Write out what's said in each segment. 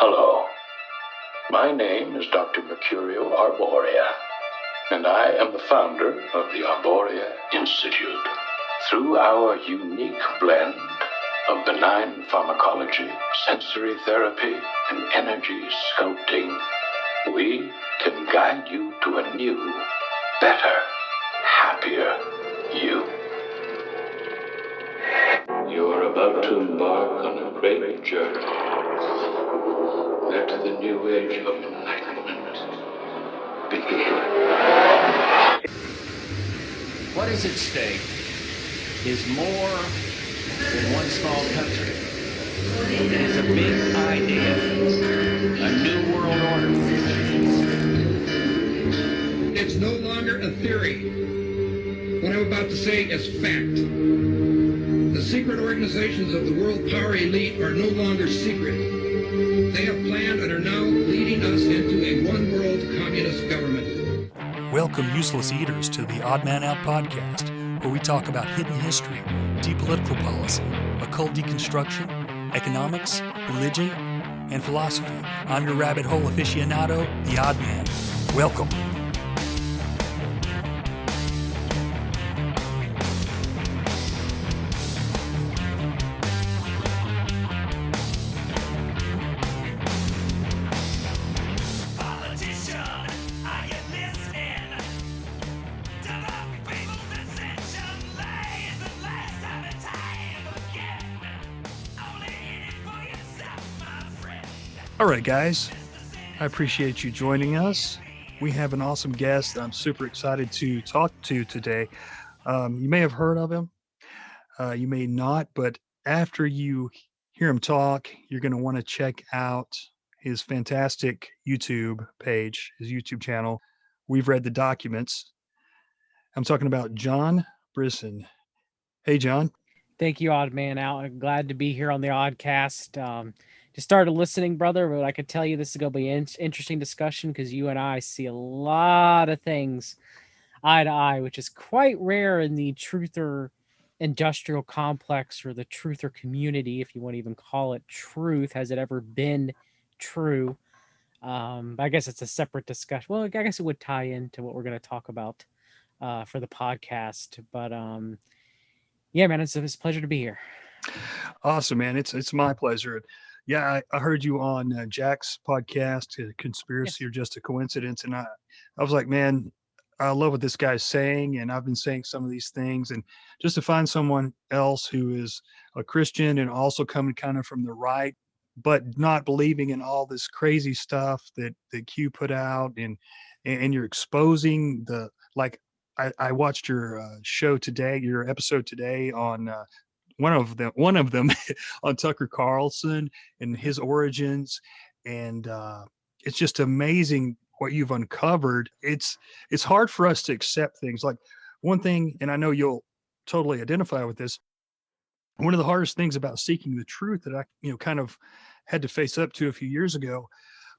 Hello. My name is Dr. Mercurio Arborea, and I am the founder of the Arborea Institute. Through our unique blend of benign pharmacology, sensory therapy, and energy sculpting, we can guide you to a new, better, happier you. You're about to embark on a great journey. Let the new age of enlightenment begin. What is at stake is more than one small country. It is a big idea, a new world order. It's no longer a theory. What I'm about to say is fact. The secret organizations of the world power elite are no longer secret. They have planned and are now leading us into a one-world communist government. Welcome, useless eaters, to the Odd Man Out podcast, where we talk about hidden history, deep political policy, occult deconstruction, economics, religion, and philosophy. I'm your rabbit hole aficionado, the Odd Man. Welcome. All right, guys, I appreciate you joining us. We have an awesome guest that I'm super excited to talk to today. You may have heard of him, you may not, but after you hear him talk, you're going to want to check out his fantastic YouTube page, his YouTube channel. We've read the documents. I'm talking about John Brisson. Hey, John. Thank you, Odd Man Out. I'm glad to be here on the Oddcast. Just started listening, brother, but I could tell you this is going to be an interesting discussion because you and I see a lot of things eye to eye, which is quite rare in the truther industrial complex or the truther community, if you want to even call it truth. Has it ever been true? I guess it's a separate discussion. Well, I guess it would tie into what we're going to talk about for the podcast. But yeah, man, it's a pleasure to be here. Awesome, man. It's my pleasure. Yeah, I heard you on Jack's podcast, Conspiracy or Just a Coincidence. And I was like, man, I love what this guy's saying. And I've been saying some of these things. And just to find someone else who is a Christian and also coming kind of from the right, but not believing in all this crazy stuff that Q put out. And you're exposing I watched your show today, your episode today on one of them on Tucker Carlson and his origins. And it's just amazing what you've uncovered. It's hard for us to accept things. Like one thing, and I know you'll totally identify with this, one of the hardest things about seeking the truth that I kind of had to face up to a few years ago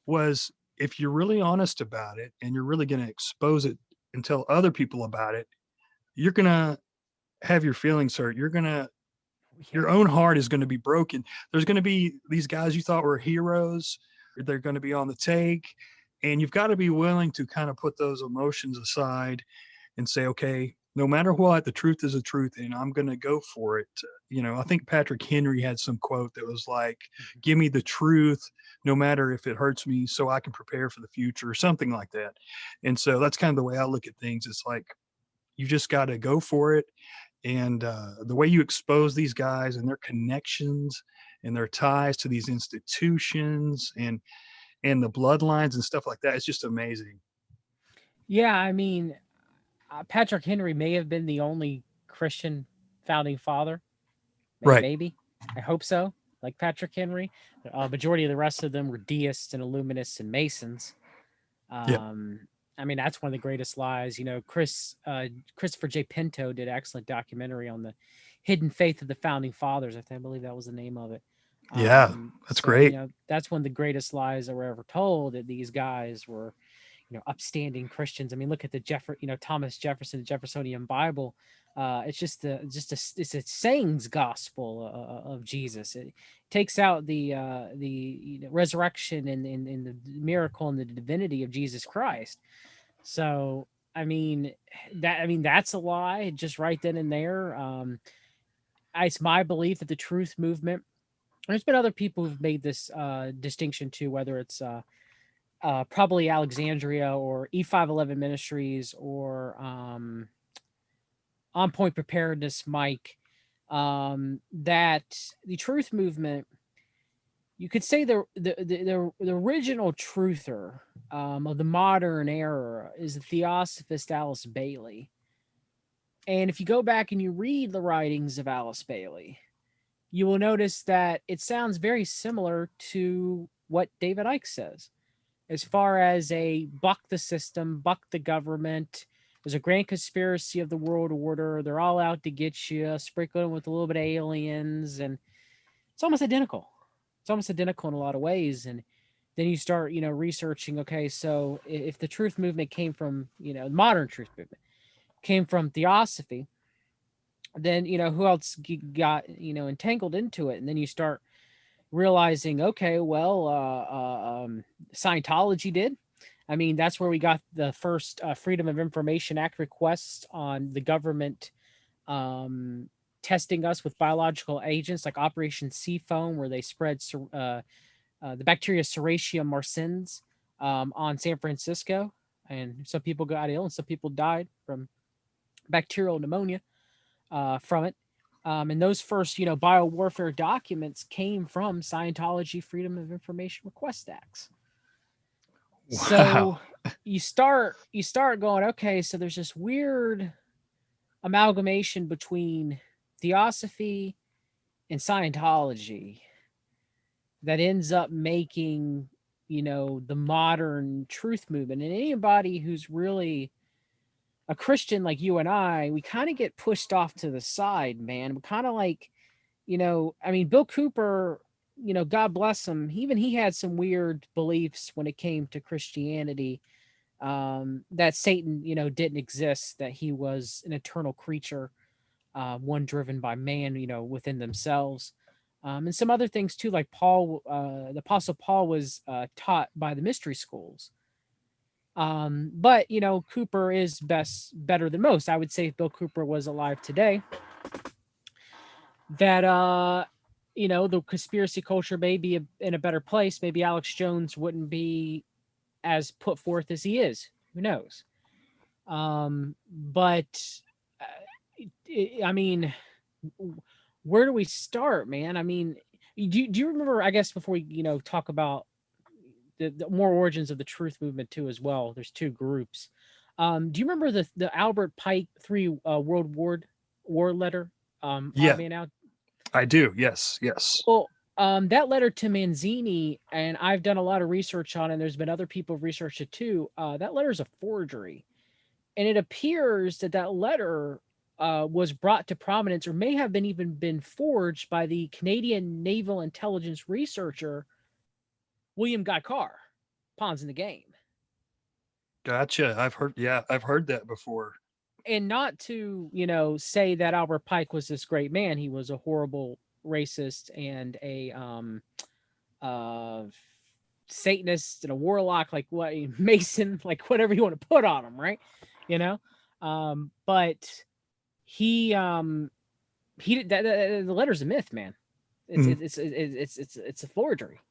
was if you're really honest about it and you're really going to expose it and tell other people about it, you're going to have your feelings hurt. Your own heart is going to be broken. There's going to be these guys you thought were heroes. They're going to be on the take. And you've got to be willing to kind of put those emotions aside and say, okay, no matter what, the truth is the truth, and I'm going to go for it. I think Patrick Henry had some quote that was like, give me the truth, no matter if it hurts me, so I can prepare for the future, or something like that. And so that's kind of the way I look at things. It's like, you just got to go for it. And the way you expose these guys and their connections and their ties to these institutions and the bloodlines and stuff like that, it's just amazing. Yeah, I mean, Patrick Henry may have been the only Christian founding father. Right. Maybe. I hope so. Like Patrick Henry. Majority of the rest of them were deists and illuminists and Masons. I mean, that's one of the greatest lies. Christopher J. Pinto did an excellent documentary on the hidden faith of the founding fathers. I believe that was the name of it. Yeah, that's great. That's one of the greatest lies that were ever told, that these guys were, upstanding Christians. I mean, look at the Thomas Jefferson, the Jeffersonian Bible. It's it's a sayings gospel of Jesus. It takes out the resurrection and the miracle and the divinity of Jesus Christ. So that's a lie just right then and there. It's my belief that the truth movement. There's been other people who've made this distinction too, whether it's probably Alexandria or E511 Ministries or On Point Preparedness, Mike. That the truth movement, you could say the original truther of the modern era is the Theosophist Alice Bailey. And if you go back and you read the writings of Alice Bailey, you will notice that it sounds very similar to what David Icke says, as far as a buck the system, buck the government. There's a grand conspiracy of the world order. They're all out to get you, sprinkled with a little bit of aliens, and it's almost identical. It's almost identical in a lot of ways. And then you start, researching. Okay, so if the truth movement came from, modern truth movement came from theosophy, then who else got entangled into it? And then you start realizing, okay, well, Scientology did. I mean, that's where we got the first Freedom of Information Act requests on the government testing us with biological agents like Operation Seafoam, where they spread the bacteria Serratia marcins on San Francisco, and some people got ill and some people died from bacterial pneumonia from it. And those first, biowarfare documents came from Scientology Freedom of Information Request Acts. Wow. So you start going, okay, so there's this weird amalgamation between theosophy and Scientology that ends up making, the modern truth movement. And anybody who's really a Christian like you and I, we kind of get pushed off to the side, man. We're kind of like, Bill Cooper, God bless him. Even he had some weird beliefs when it came to Christianity, that Satan, didn't exist, that he was an eternal creature, one driven by man, within themselves. And some other things too, like Paul, the Apostle Paul was taught by the mystery schools. But Cooper is better than most. I would say if Bill Cooper was alive today, that the conspiracy culture may be in a better place. Maybe Alex Jones wouldn't be as put forth as he is. Who knows? But I mean, where do we start, man? I mean, do you remember? I guess before we talk about the more origins of the truth movement too, as well. There's two groups. Do you remember the Albert Pike 3 World War letter? Yeah, Odd Man Out. I do. Yes. Well, that letter to Manzini, and I've done a lot of research on it, and there's been other people who've researched it too. That letter is a forgery. And it appears that letter was brought to prominence, or may have even been forged by the Canadian Naval Intelligence researcher, William Guy Carr, Pawns in the Game. Gotcha. I've heard that before. And not to, say that Albert Pike was this great man. He was a horrible racist and a Satanist and a warlock, like what Mason, like whatever you want to put on him, right? But he did that. The letter's a myth, man. It's a forgery.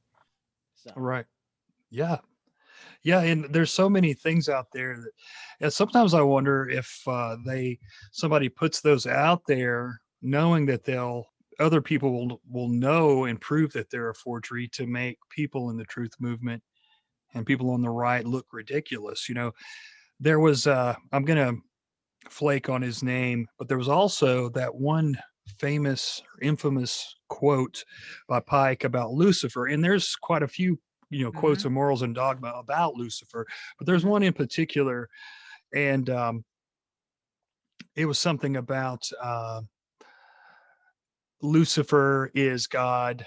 So. Right. Yeah. And there's so many things out there that, and sometimes I wonder if somebody puts those out there knowing that other people will know and prove that they're a forgery to make people in the truth movement and people on the right look ridiculous. There was I'm gonna flake on his name, but there was also that one famous or infamous quote by Pike about Lucifer, and there's quite a few quotes of Morals and Dogma about Lucifer, but there's one in particular, and it was something about Lucifer is God,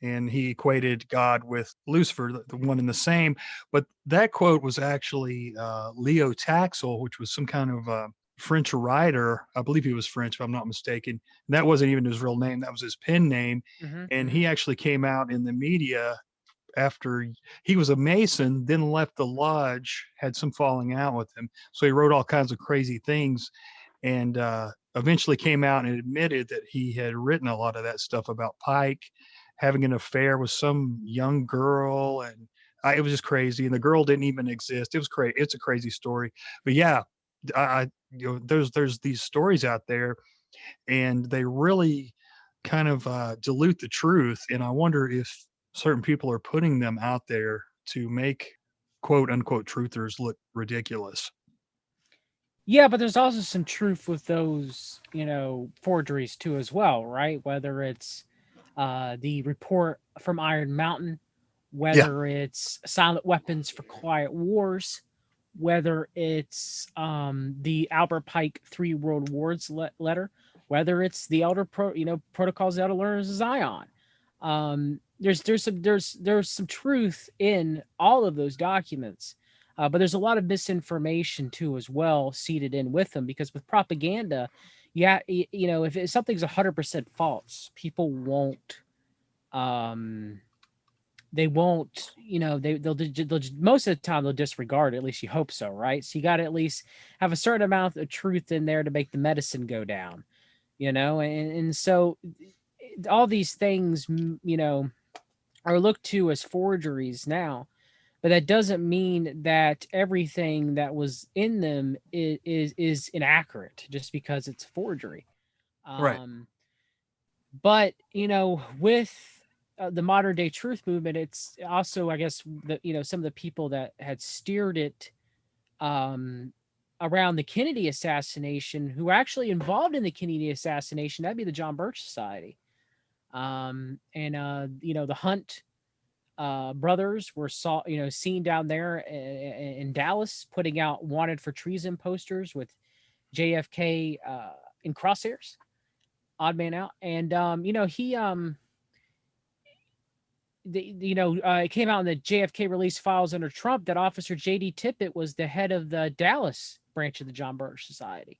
and he equated God with Lucifer, the one and the same. But that quote was actually Leo Taxil, which was some kind of French writer. I believe he was French, if I'm not mistaken. And that wasn't even his real name. That was his pen name. And he actually came out in the media after he was a Mason, then left the lodge, had some falling out with him. So he wrote all kinds of crazy things, and eventually came out and admitted that he had written a lot of that stuff about Pike having an affair with some young girl. And it was just crazy. And the girl didn't even exist. It was crazy. It's a crazy story. But yeah, there's these stories out there, and they really kind of dilute the truth. And I wonder if certain people are putting them out there to make quote unquote truthers look ridiculous. Yeah, but there's also some truth with those, forgeries too as well, right? Whether it's the report from Iron Mountain, whether it's Silent Weapons for Quiet Wars, whether it's the Albert Pike Three World Wars letter, whether it's the Protocols of the Elder Learners of Zion. There's some truth in all of those documents, but there's a lot of misinformation too as well seeded in with them, because with propaganda, if something's 100% false, people won't they won't, they'll most of the time they'll disregard it. At least you hope so, right? So you got to at least have a certain amount of truth in there to make the medicine go down, and so all these things, are looked to as forgeries now, but that doesn't mean that everything that was in them is inaccurate just because it's forgery. Right. But with the modern day truth movement, it's also, I guess, some of the people that had steered it around the Kennedy assassination, who were actually involved in the Kennedy assassination. That'd be the John Birch Society. The Hunt brothers were seen down there in Dallas putting out wanted for treason posters with JFK in crosshairs, odd man out. And he it came out in the JFK release files under Trump that Officer J.D. Tippit was the head of the Dallas branch of the John Birch Society.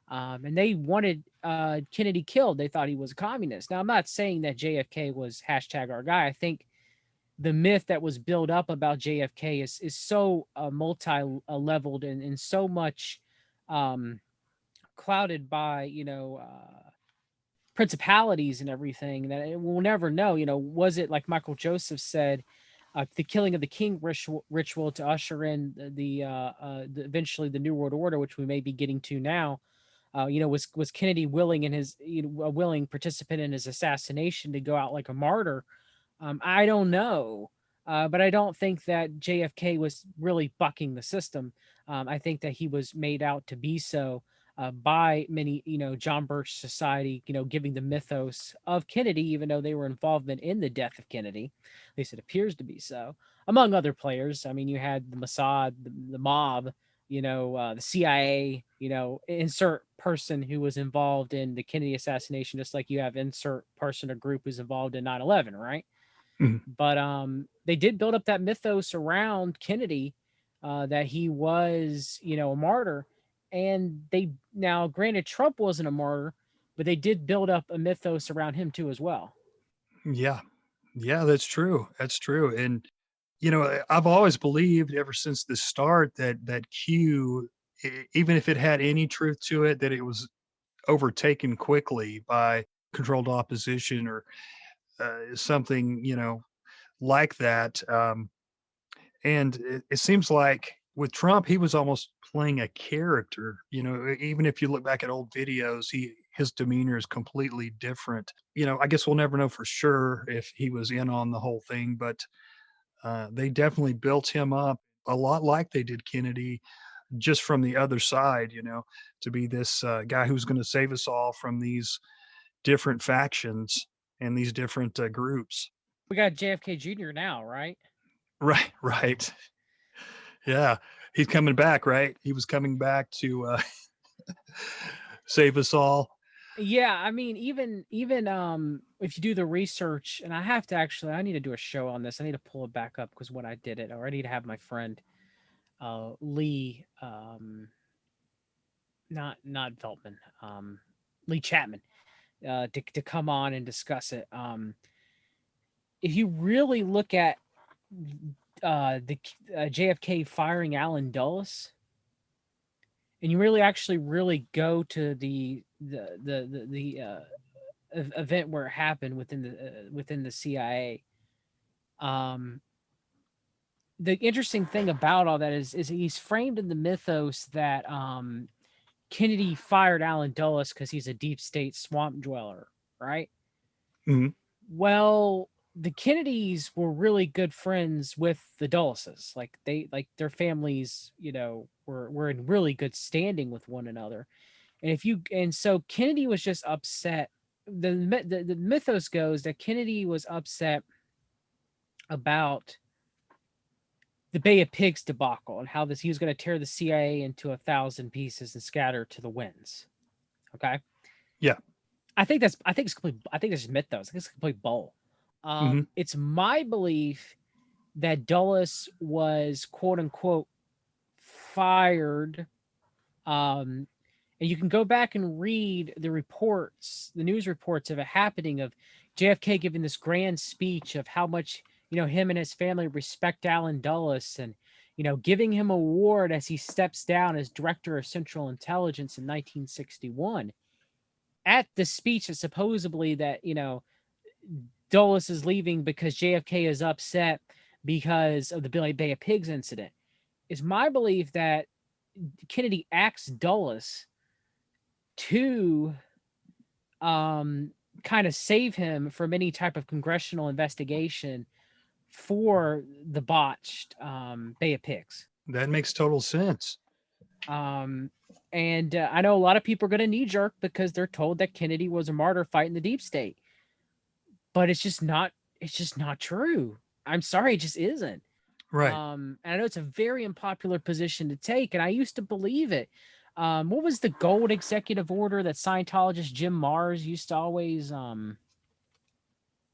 And they wanted Kennedy killed. They thought he was a communist. Now, I'm not saying that JFK was hashtag our guy. I think the myth that was built up about JFK is so multi-leveled and so much clouded by, principalities and everything that we'll never know. Was it, like Michael Joseph said, the killing of the king ritual to usher in the eventually the New World Order, which we may be getting to now? Was Kennedy willing in his a willing participant in his assassination to go out like a martyr? I don't know, but I don't think that JFK was really bucking the system. I think that he was made out to be so by many, John Birch Society, giving the mythos of Kennedy, even though they were involvement in the death of Kennedy. At least it appears to be so, among other players. I mean, you had the Mossad, the mob, the CIA, insert person who was involved in the Kennedy assassination, just like you have insert person or group who's involved in 9/11, right? Mm-hmm. But they did build up that mythos around Kennedy, that he was, a martyr. And now granted, Trump wasn't a martyr, but they did build up a mythos around him too as well. Yeah, that's true. That's true. And I've always believed ever since the start that Q, even if it had any truth to it, that it was overtaken quickly by controlled opposition or something, like that. And it seems like with Trump, he was almost playing a character. Even if you look back at old videos, his demeanor is completely different. I guess we'll never know for sure if he was in on the whole thing, but they definitely built him up a lot like they did Kennedy, just from the other side, to be this guy who's going to save us all from these different factions and these different groups. We got JFK Jr. now, right? Right. Yeah, he's coming back, right? He was coming back to save us all. Yeah, I mean, even if you do the research, and I need to do a show on this. I need to pull it back up because when I did it, or I need to have my friend Lee, not Veltman, Lee Chapman, to come on and discuss it. If you really look at the JFK firing Allen Dulles, and you really actually really go to the event where it happened within the CIA. Um, the interesting thing about all that is he's framed in the mythos that Kennedy fired Allen Dulles because he's a deep state swamp dweller, right? Mhm. Well, the Kennedys were really good friends with the Dulleses. Like their families, were in really good standing with one another. And so Kennedy was just upset. The mythos goes that Kennedy was upset about the Bay of Pigs debacle and how this he was going to tear the CIA into 1,000 pieces and scatter to the winds. Okay, Yeah. I think it's complete. I think it's just mythos. I think it's complete bull. Hmm. It's my belief that Dulles was quote unquote fired. Um, and you can go back and read the reports, the news reports of it happening, of JFK giving this grand speech of how much him and his family respect Allen Dulles, and giving him an award as he steps down as director of Central Intelligence in 1961. At the speech that supposedly that Dulles is leaving because JFK is upset because of the Billy Bay of Pigs incident. Is my belief that Kennedy asked Dulles to kind of save him from any type of congressional investigation for the botched Bay of Pigs. That makes total sense. Um, and I know a lot of people are going to knee jerk because they're told that Kennedy was a martyr fighting the deep state, but it's just not. It's just not true. I'm sorry, it just isn't. Right. And I know it's a very unpopular position to take, and I used to believe it. What was the gold executive order that Scientologist Jim Mars used to always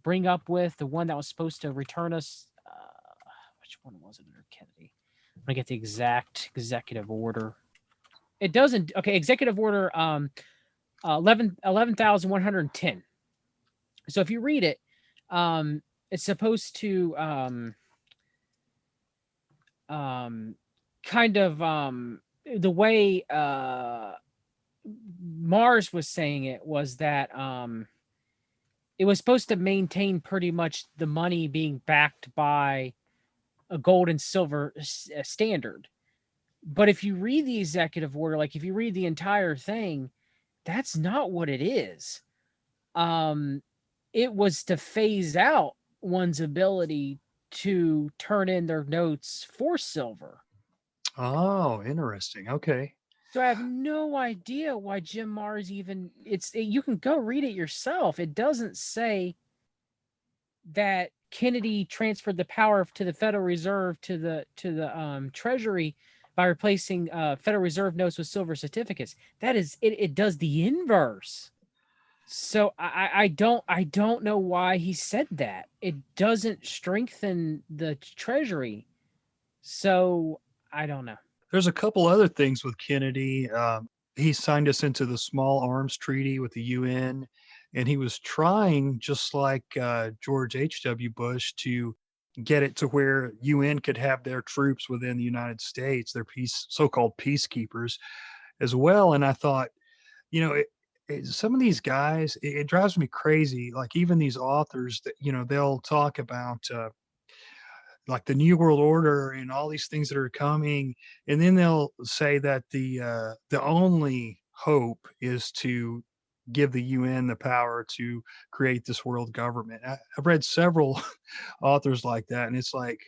bring up with? The one that was supposed to return us. Which one was it under Kennedy? I'm gonna get the exact executive order. It doesn't. Okay, executive order 11,110. So if you read it, it's supposed to kind of the way Mars was saying it was that it was supposed to maintain pretty much the money being backed by a gold and silver standard. But if you read the executive order, like if you read the entire thing, that's not what it is. Um, it was to phase out one's ability to turn in their notes for silver. Oh, interesting. Okay. So I have no idea why Jim Mars even you can go read it yourself. It doesn't say that Kennedy transferred the power to the Federal Reserve to the Treasury by replacing Federal Reserve notes with silver certificates. That is it does the inverse. So I don't know why he said that. It doesn't strengthen the Treasury. So I don't know. There's a couple other things with Kennedy. He signed us into the Small Arms Treaty with the UN, and he was trying, just like George H.W. Bush, to get it to where UN could have their troops within the United States, their so-called peacekeepers as well. And I thought, some of these guys, it drives me crazy. Like even these authors that, they'll talk about like the New World Order and all these things that are coming, and then they'll say that the only hope is to give the UN the power to create this world government. I've read several authors like that, and it's like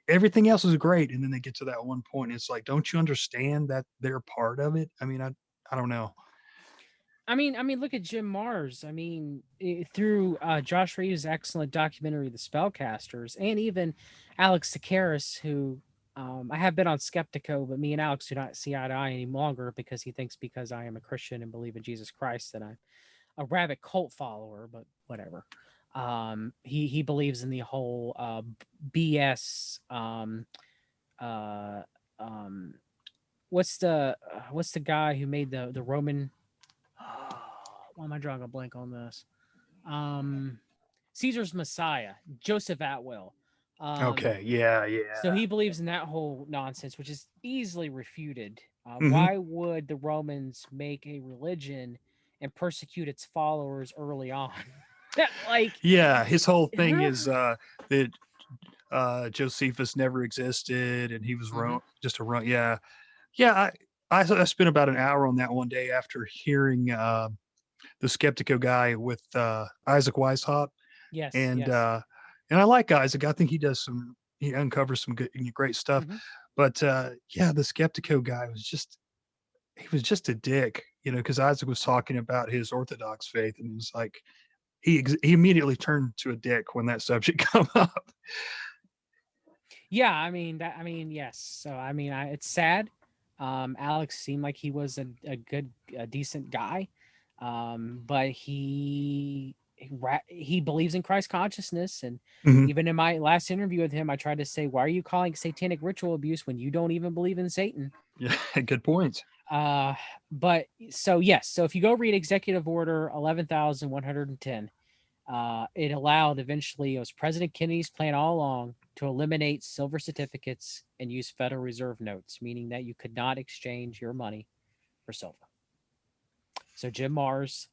everything else is great, and then they get to that one point, and it's like, don't you understand that they're part of it? I mean, I don't know. I mean, look at Jim Mars. Through Josh Reeves' excellent documentary, The Spellcasters, and even Alex Sakaris, who I have been on Skeptico, but me and Alex do not see eye to eye any longer because he thinks because I am a Christian and believe in Jesus Christ that I'm a rabbit cult follower. But whatever. He believes in the whole BS. Uh, um, what's the guy who made the Roman? Why am I drawing a blank on this? Caesar's Messiah, Joseph Atwill. Okay. Yeah. So Yeah. he believes in that whole nonsense, which is easily refuted. Hmm. Why would the Romans make a religion and persecute its followers early on? Like, Yeah. His whole thing huh? is that Josephus never existed and he was Mhm. just a run. Yeah. Yeah. I spent about an hour on that one day after hearing the Skeptico guy with Isaac Weishaupt. Yes, And yes. I like Isaac. I think he uncovers some good, great stuff. Hmm. But yeah, the Skeptico guy he was just a dick, because Isaac was talking about his Orthodox faith, and it was like he immediately turned to a dick when that subject come up. Yeah, I mean that. I mean, yes. So I mean, it's sad. Alex seemed like he was a good, a decent guy, but he believes in Christ consciousness, and Mhm. even in my last interview with him, I tried to say, "Why are you calling satanic ritual abuse when you don't even believe in Satan?" Yeah, good points. Uh, but so yes, so if you go read Executive Order 11,110, it allowed eventually, it was President Kennedy's plan all along to eliminate silver certificates and use Federal Reserve notes, meaning that you could not exchange your money for silver. So Jim Mars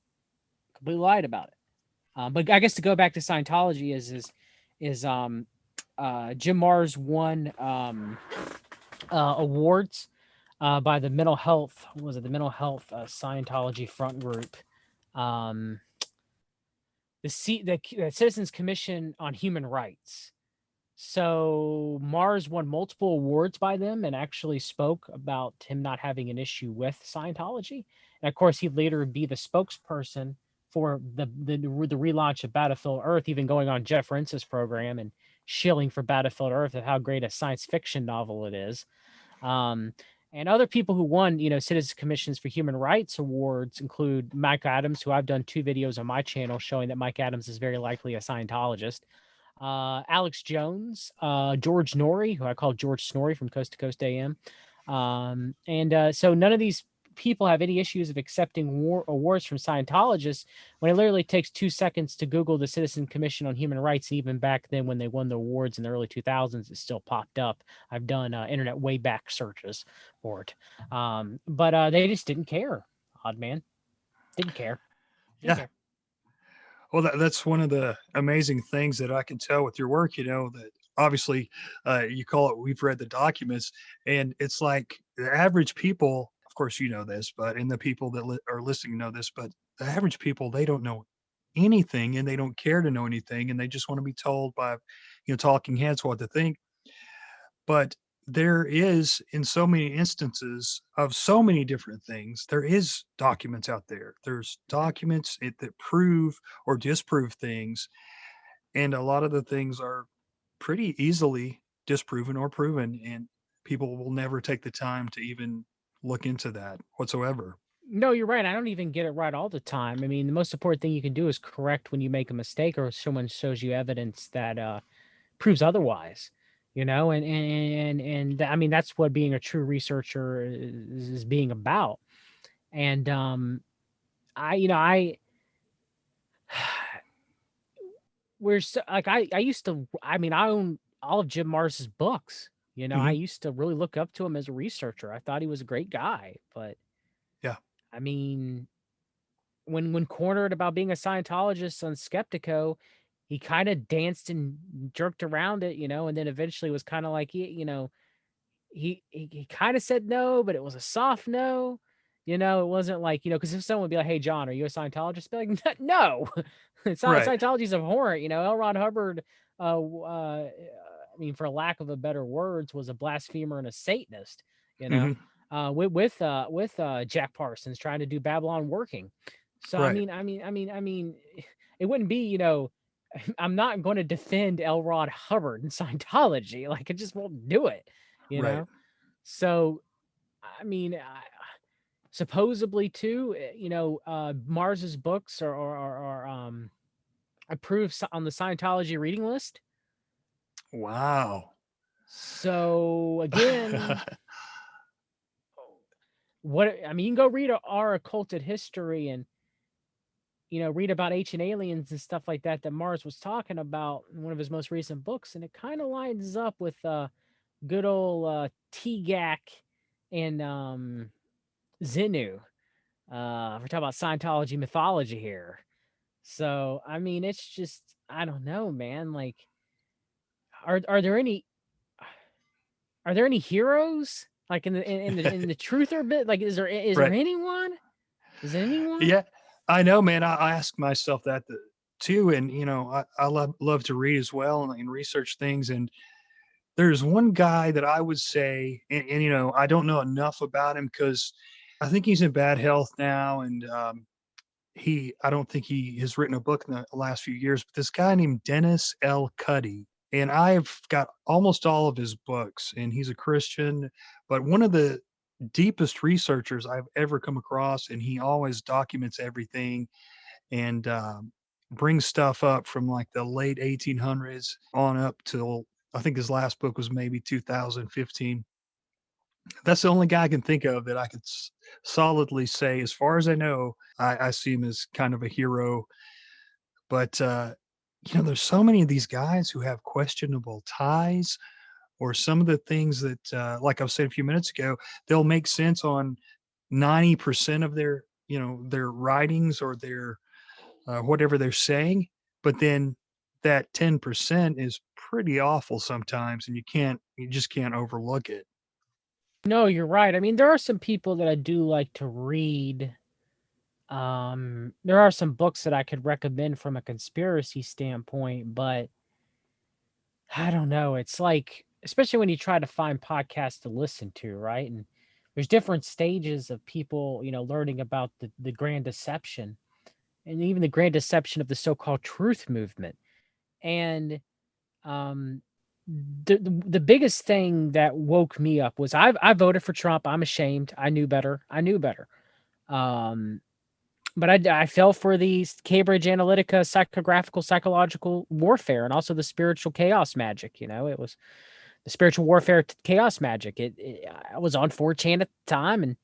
completely lied about it. But I guess to go back to Scientology is Jim Mars won awards by the mental health. What was it? The mental health Scientology front group. Um, the Citizens Commission on Human Rights. So Mars won multiple awards by them and actually spoke about him not having an issue with Scientology. And of course, he'd later be the spokesperson for the relaunch of Battlefield Earth, even going on Jeff Rense's program and shilling for Battlefield Earth of how great a science fiction novel it is. Um, and other people who won, Citizens Commissions for Human Rights awards include Mike Adams, who I've done 2 videos on my channel showing that Mike Adams is very likely a Scientologist. Alex Jones, George Norrie, who I call George Snorri from Coast to Coast AM. So none of these people have any issues of accepting awards from Scientologists when it literally takes 2 seconds to Google the Citizen Commission on Human Rights. And even back then, when they won the awards in the early 2000s, it still popped up. I've done internet way back searches for it. But they just didn't care. Odd man. Didn't care. Didn't Yeah. care. Well, that's one of the amazing things that I can tell with your work, that obviously you call it, we've read the documents, and it's like the average people, of course, this, and the people that are listening know this, but the average people, they don't know anything and they don't care to know anything. And they just want to be told by, talking heads what to think. But there is, in so many instances of so many different things, there is documents out there. There's documents that prove or disprove things, and a lot of the things are pretty easily disproven or proven, and people will never take the time to even look into that whatsoever. No, you're right. I don't even get it right all the time. I mean, the most important thing you can do is correct when you make a mistake or someone shows you evidence that proves otherwise. I mean that's what being a true researcher is being about. And I we're so, like I used to. I mean, I own all of Jim Mars's books. I Hmm. used to really look up to him as a researcher. I thought he was a great guy, but Yeah. I mean, when cornered about being a Scientologist on Skeptico, he kind of danced and jerked around it, and then eventually was kind of like, he kind of said no, but it was a soft no. It wasn't like, because if someone would be like, "Hey, John, are you a Scientologist?" Be like, "No, Right. Scientology is abhorrent." L. Ron Hubbard, I mean, for lack of a better words, was a blasphemer and a Satanist. You know, Hmm. with Jack Parsons trying to do Babylon working. So Right. I mean, it wouldn't be, I'm not going to defend L. Ron Hubbard and Scientology. Like, I just won't do it. you Right. know? So, I mean, supposedly too, Mars's books are approved on the Scientology reading list. Wow. So again, you can go read our occulted history and read about ancient aliens and stuff like that Mars was talking about in one of his most recent books, and it kind of lines up with good old Tigak and Xenu. We're talking about Scientology mythology here. So I mean, it's just, I don't know, man. Like, are there any heroes like in the truther bit? Like, is there Right. anyone? Is there anyone? Yeah, I know, man. I ask myself that too, and I love to read as well and research things. And there's one guy that I would say, and I don't know enough about him because I think he's in bad health now, and I don't think he has written a book in the last few years. But this guy named Dennis L. Cuddy, and I've got almost all of his books, and he's a Christian, but one of the deepest researchers I've ever come across, and he always documents everything and brings stuff up from like the late 1800s on up till I think his last book was maybe 2015. That's the only guy I can think of that I could solidly say, as far as I know, I see him as kind of a hero. But there's so many of these guys who have questionable ties, or some of the things that, like I was saying a few minutes ago, they'll make sense on 90% of their writings or their whatever they're saying, but then that 10% is pretty awful sometimes, and you just can't overlook it. No, you're right. I mean, there are some people that I do like to read. There are some books that I could recommend from a conspiracy standpoint, but I don't know. It's like, especially when you try to find podcasts to listen to, right? And there's different stages of people, learning about the grand deception and even the grand deception of the so-called truth movement. And um the biggest thing that woke me up was I voted for Trump. I'm ashamed. I knew better. Um but I fell for the Cambridge Analytica psychological warfare, and also the spiritual chaos magic. It was the spiritual warfare chaos magic. I was on 4chan at the time, and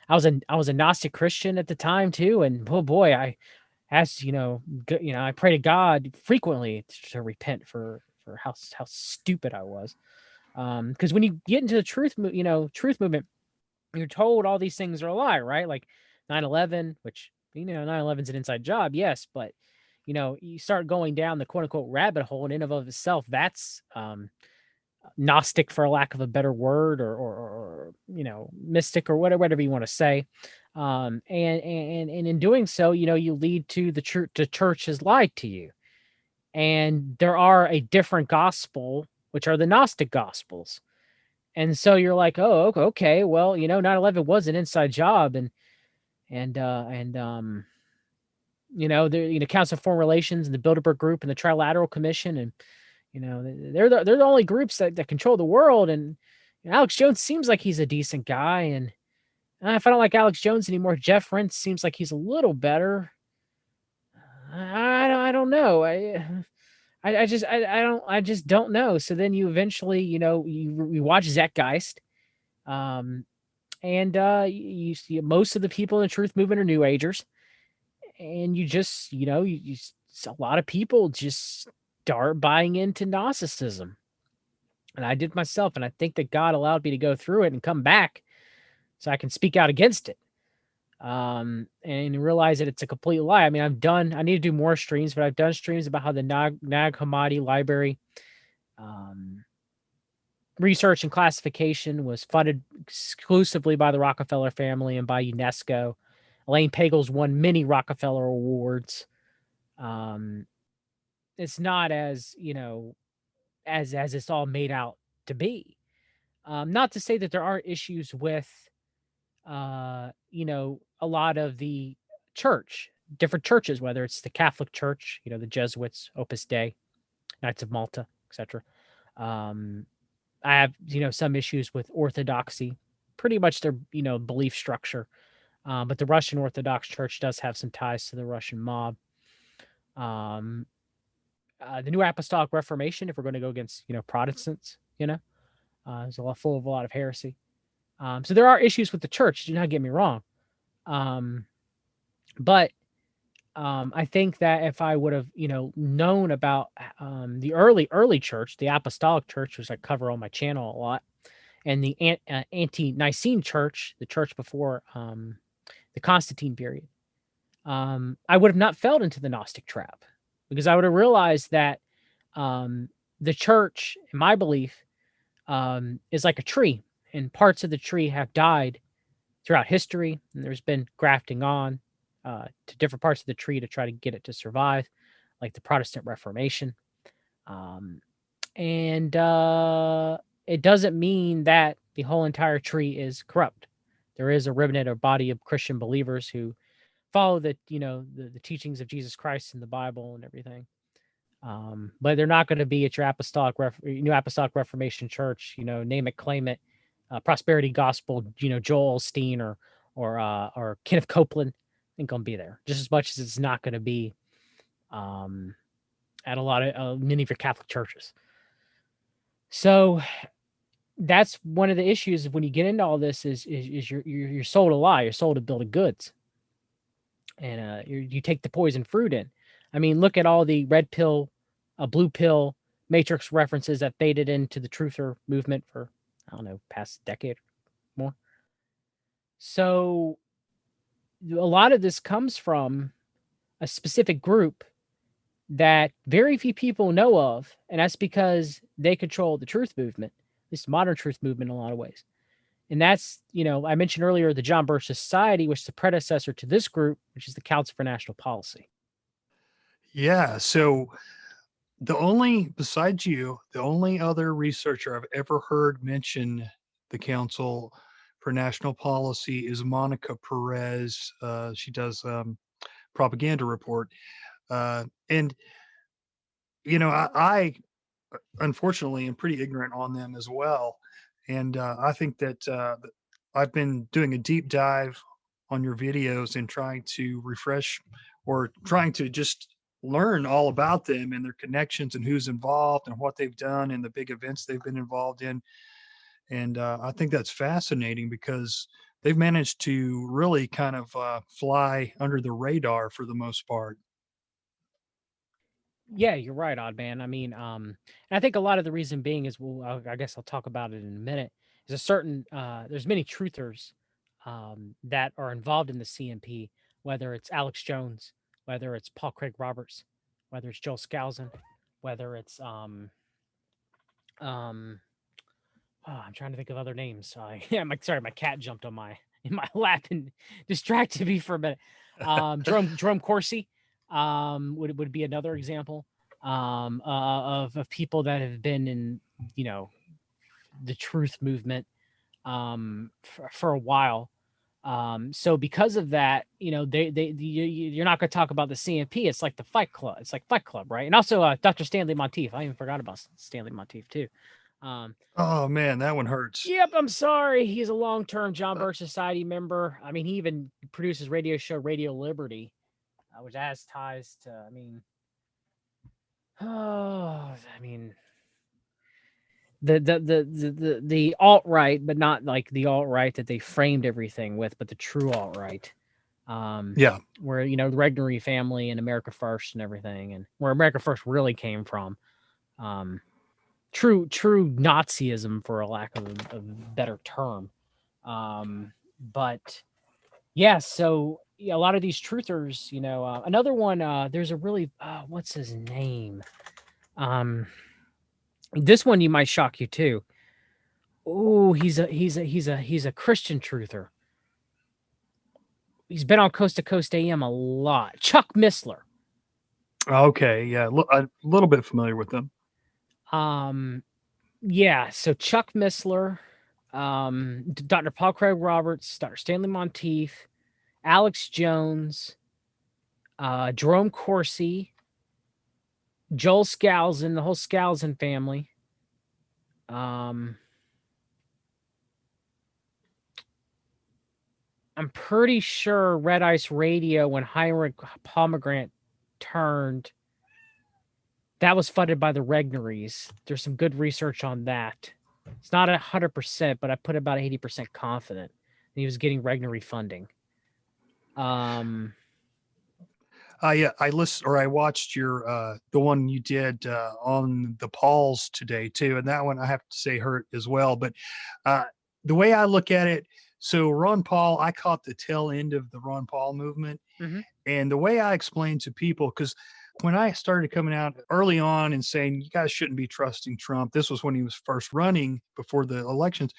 I was a Gnostic Christian at the time too. And oh boy, I asked, I pray to God frequently to repent for how stupid I was. Because when you get into the truth movement, you're told all these things are a lie, right? Like 9/11, which 9/11 is an inside job, yes, but you start going down the quote unquote rabbit hole in and of itself. That's Gnostic, for a lack of a better word, or mystic, or whatever you want to say. And in doing so, you lead to the church has lied to you, and there are a different gospel, which are the Gnostic gospels. And so you're like, oh, okay, well, 9/11 was an inside job, and the Council of Foreign Relations and the Bilderberg Group and the Trilateral Commission, and they're the only groups that control the world. And Alex Jones seems like he's a decent guy, and if I don't like Alex Jones anymore, Jeff Rentz seems like he's a little better. I don't know. I just don't know. So then you eventually, you watch Zeitgeist, and you see most of the people in the truth movement are New Agers, and you just, a lot of people just start buying into Gnosticism, and I did myself, and I think that God allowed me to go through it and come back so I can speak out against it. And realize that it's a complete lie. I mean, I need to do more streams, but I've done streams about how the Nag Hammadi library research and classification was funded exclusively by the Rockefeller family and by UNESCO. Elaine Pagels won many Rockefeller awards. It's not as, as it's all made out to be. Not to say that there aren't issues with a lot of the different churches, whether it's the Catholic Church, the Jesuits, Opus Dei, Knights of Malta, etc. I have, some issues with Orthodoxy, pretty much their, belief structure. But the Russian Orthodox Church does have some ties to the Russian mob. The New Apostolic Reformation, if we're going to go against, Protestants, is full of a lot of heresy. So there are issues with the church. Do not get me wrong. But I think that if I would have, known about the early church, the Apostolic Church, which I cover on my channel a lot, and the Ante-Nicene Church, the church before the Constantine period, I would have not fell into the Gnostic trap, because I would have realized that the church, in my belief, is like a tree, and parts of the tree have died throughout history, and there's been grafting on to different parts of the tree to try to get it to survive, like the Protestant Reformation. And it doesn't mean that the whole entire tree is corrupt. There is a remnant or body of Christian believers who follow the teachings of Jesus Christ in the Bible and everything. But they're not going to be at your New Apostolic Reformation Church, name it, claim it, Prosperity Gospel, Joel Osteen or Kenneth Copeland. Ain't going to be there, just as much as it's not going to be at a lot of many of your Catholic churches. So that's one of the issues when you get into all this is you're sold a lie. You're sold a bill of goods, and you take the poison fruit in. I mean, look at all the red pill, blue pill, matrix references that faded into the truther movement for, I don't know, past decade or more. So a lot of this comes from a specific group that very few people know of, and that's because they control the truth movement, this modern truth movement in a lot of ways. And that's, I mentioned earlier the John Birch Society, which is the predecessor to this group, which is the Council for National Policy. Yeah. So besides you, the only other researcher I've ever heard mention the Council for National Policy is Monica Perez. She does propaganda report. And, I unfortunately am pretty ignorant on them as well. And I think that I've been doing a deep dive on your videos and trying to refresh or trying to just learn all about them and their connections and who's involved and what they've done and the big events they've been involved in. And I think that's fascinating because they've managed to really kind of fly under the radar for the most part. Yeah, you're right, Odd Man. I mean, and I think a lot of the reason being is, well, I guess I'll talk about it in a minute. Is a certain there's many truthers that are involved in the CNP, whether it's Alex Jones, whether it's Paul Craig Roberts, whether it's Joel Skousen, whether it's I'm trying to think of other names. Sorry, my cat jumped on in my lap and distracted me for a minute. Jerome Corsi would be another example of people that have been in the truth movement for a while. So because of that, you're not going to talk about the CNP. It's like the Fight Club. It's like Fight Club, right? And also Dr. Stanley Monteith. I even forgot about Stanley Monteith too. Oh man, that one hurts. Yep, I'm sorry. He's a long-term John Birch Society member. I mean, he even produces radio show Radio Liberty, which has ties to, the alt-right, but not like the alt-right that they framed everything with, but the true alt-right. Yeah. Where, the Regnery family and America First and everything, and where America First really came from. True Nazism, for a lack of a better term. But yeah, so a lot of these truthers, another one, there's a really, what's his name? This one you might shock you too. Oh, he's a Christian truther. He's been on Coast to Coast AM a lot. Chuck Missler. Okay, yeah, a little bit familiar with them. Yeah, so Chuck Missler, Dr. Paul Craig Roberts, Dr. Stanley Monteith, Alex Jones, Jerome Corsi, Joel Skousen, the whole Skousen family. I'm pretty sure Red Ice Radio, when Heinrich Pomegranate turned, that was funded by the Regneries. There's some good research on that. It's not 100%, but I put about 80% confident that he was getting Regnery funding. I listened or I watched your the one you did on the Pauls today too, and that one I have to say hurt as well. But the way I look at it, so Ron Paul, I caught the tail end of the Ron Paul movement, and the way I explain to people, because when I started coming out early on and saying you guys shouldn't be trusting Trump, this was when he was first running before the elections.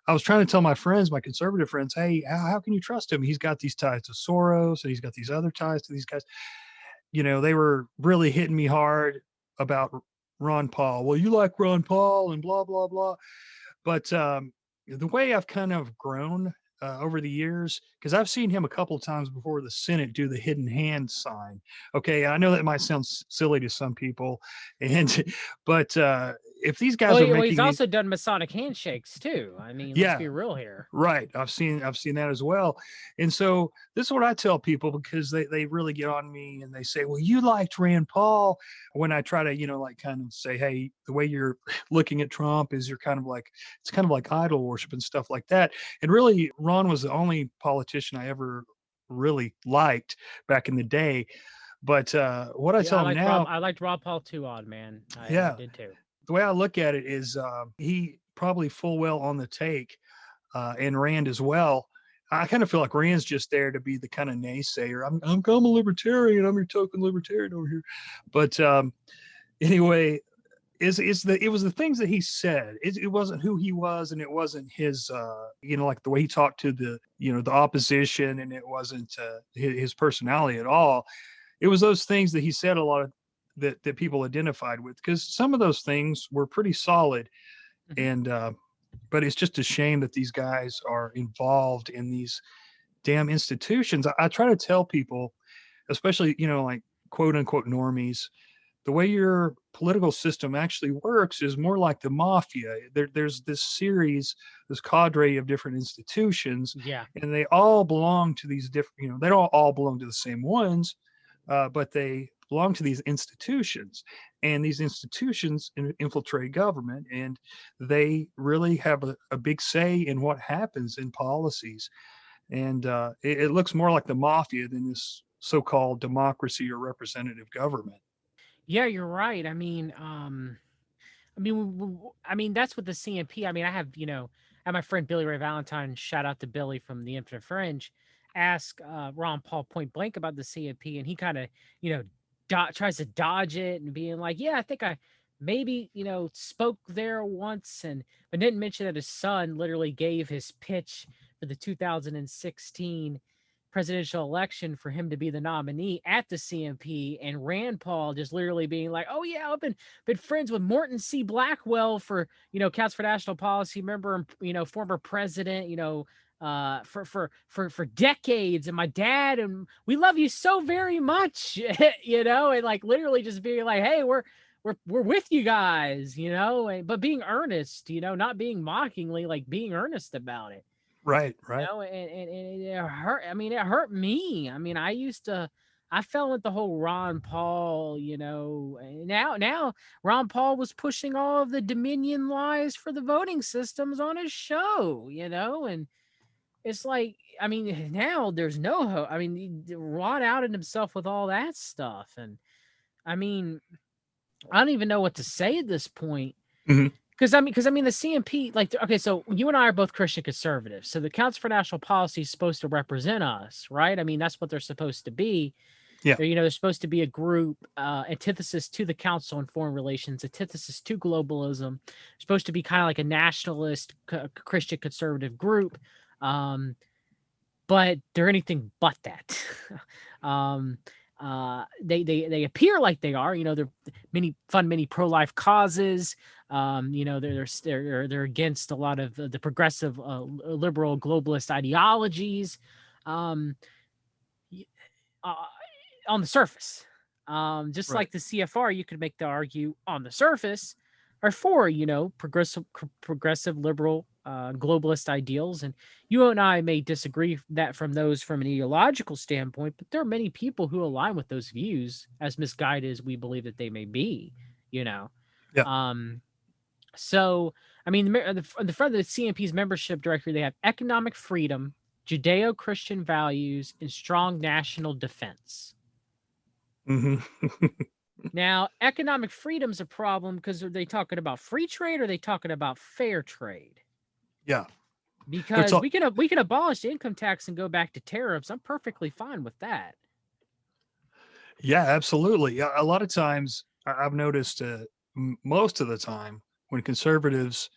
I was trying to tell my friends, my conservative friends, hey, how can you trust him? He's got these ties to Soros and he's got these other ties to these guys. You know, they were really hitting me hard about Ron Paul. Well, you like Ron Paul and blah, blah, blah. But the way I've kind of grown over the years, because I've seen him a couple of times before the Senate do the hidden hand sign. Okay, I know that might sound silly to some people, but if these guys are making he's also done Masonic handshakes too. I mean, let's be real here. Right. I've seen that as well. And so this is what I tell people, because they really get on me and they say, well, you liked Rand Paul. When I try to, like kind of say, hey, the way you're looking at Trump is it's kind of like idol worship and stuff like that. And really, Ron was the only politician I ever really liked back in the day. But what I tell him now, I liked Ron Paul too, Odd Man. I did too. The way I look at it is he probably full well on the take, and Rand as well. I kind of feel like Rand's just there to be the kind of naysayer. I'm a libertarian. I'm your token libertarian over here. But anyway, it was the things that he said. It wasn't who he was, and it wasn't his like the way he talked to the the opposition, and it wasn't his personality at all. It was those things that he said a lot of that people identified with, because some of those things were pretty solid. And but it's just a shame that these guys are involved in these damn institutions. I try to tell people, especially like quote unquote normies, the way your political system actually works is more like the mafia. There's this cadre of different institutions, and they all belong to these different, they don't all belong to the same ones, but they belong to these institutions, and these institutions infiltrate government, and they really have a big say in what happens in policies. And it looks more like the mafia than this so-called democracy or representative government. Yeah, you're right. I mean, that's what the CMP. I mean, I have my friend Billy Ray Valentine. Shout out to Billy from the Infinite Fringe. Ask Ron Paul point blank about the CMP, and he kind of tries to dodge it and being like, yeah, I think I maybe spoke there once, but didn't mention that his son literally gave his pitch for the 2016 presidential election for him to be the nominee at the CMP, and Rand Paul just literally being like, oh yeah, I've been friends with Morton C. Blackwell for Council for National Policy member and former president, for decades, and my dad, and we love you so very much, and like literally just being like, hey, we're with you guys, but being earnest, not being mockingly, like being earnest about it. Right. And it hurt. I mean, it hurt me. I mean, I fell with the whole Ron Paul, now Ron Paul was pushing all of the Dominion lies for the voting systems on his show, and it's like, I mean, now there's no hope. I mean, Ron outed himself with all that stuff. And I mean, I don't even know what to say at this point. Because I mean, the CMP, like, okay, so you and I are both Christian conservatives. So the Council for National Policy is supposed to represent us, right? I mean, that's what they're supposed to be. Yeah. They're supposed to be a group, antithesis to the Council on Foreign Relations, antithesis to globalism. They're supposed to be kind of like a nationalist Christian conservative group. But they're anything but that. They appear like they are, they're many pro-life causes. They're against a lot of the progressive liberal globalist ideologies on the surface. Just like the CFR, you could make the argue on the surface are for progressive liberal globalist ideals. And you and I may disagree that from those from an ideological standpoint, but there are many people who align with those views, as misguided as we believe that they may be, you know. Yeah. So, I mean, the front of the CNP's membership directory, they have economic freedom, Judeo-Christian values, and strong national defense. Hmm. Now, economic freedom's a problem because are they talking about free trade or are they talking about fair trade? Yeah. Because we can abolish income tax and go back to tariffs. I'm perfectly fine with that. Yeah, absolutely. Yeah, a lot of times I've noticed most of the time when conservatives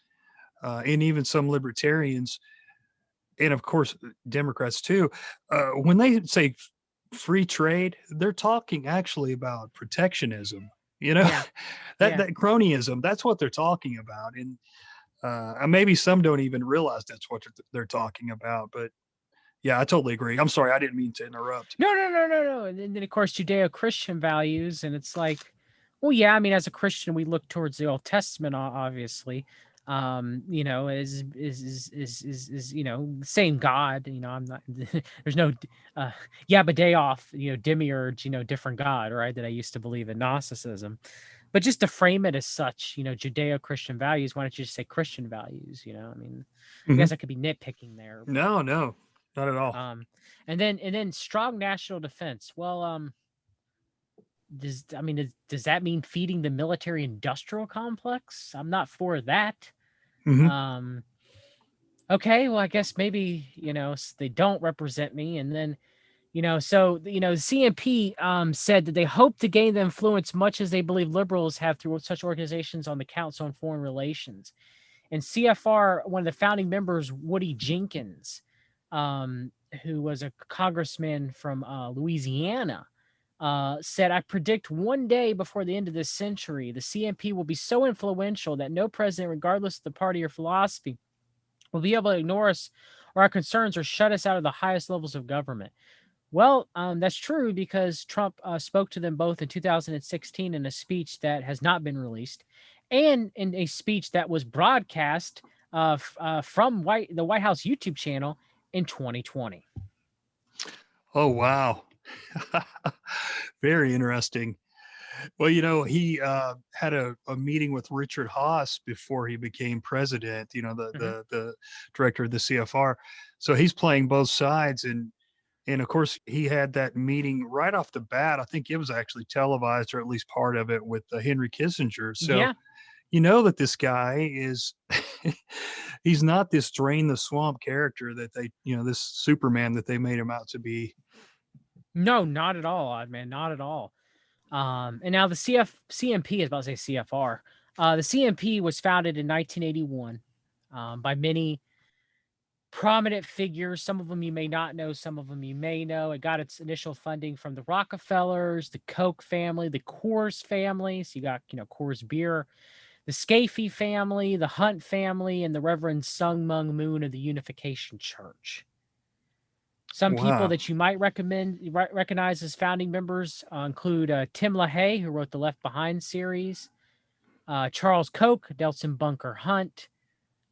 and even some libertarians, and of course Democrats too, when they say free trade, they're talking actually about protectionism. You know, Yeah. that cronyism. That's what they're talking about, and maybe some don't even realize that's what they're talking about. But yeah, I totally agree. I'm sorry, I didn't mean to interrupt. No. And then of course Judeo-Christian values, and it's like, well, yeah, I mean, as a Christian, we look towards the Old Testament, obviously. You know, is you know, the same God. You know, I'm not. There's no, but day off. You know, demiurge. You know, different God, right? That I used to believe in Gnosticism, but just to frame it as such, you know, Judeo-Christian values. Why don't you just say Christian values? You know, I mean, I guess I could be nitpicking there. No, not at all. And then strong national defense. Well, does that mean feeding the military industrial complex? I'm not for that. Mhm. Okay, well, I guess maybe, you know, they don't represent me. And then, you know, so, you know, the CNP said that they hope to gain the influence much as they believe liberals have through such organizations on the Council on Foreign Relations. And CFR, one of the founding members, Woody Jenkins, who was a congressman from Louisiana, said, I predict one day before the end of this century, the CNP will be so influential that no president, regardless of the party or philosophy, will be able to ignore us or our concerns or shut us out of the highest levels of government. Well, that's true because Trump spoke to them both in 2016 in a speech that has not been released, and in a speech that was broadcast from the White House YouTube channel in 2020. Oh, wow. Very interesting. Well, you know, he had a meeting with Richard Haas before he became president, you know, the director of the CFR. So he's playing both sides. And of course, he had that meeting right off the bat. I think it was actually televised, or at least part of it, with Henry Kissinger. So Yeah. you know that this guy is, he's not this drain the swamp character that they, you know, this Superman that they made him out to be. No, not at all, odd man, not at all. And now the CMP is about to say CFR. The CMP was founded in 1981 by many prominent figures. Some of them you may not know, some of them you may know. It got its initial funding from the Rockefellers, the Koch family, the Coors family. So you got, you know, Coors beer, the Scafee family, the Hunt family, and the Reverend Sung Mung Moon of the Unification Church. Some people Wow. that you might recognize as founding members include Tim LaHaye, who wrote the Left Behind series, Charles Koch, Nelson Bunker Hunt,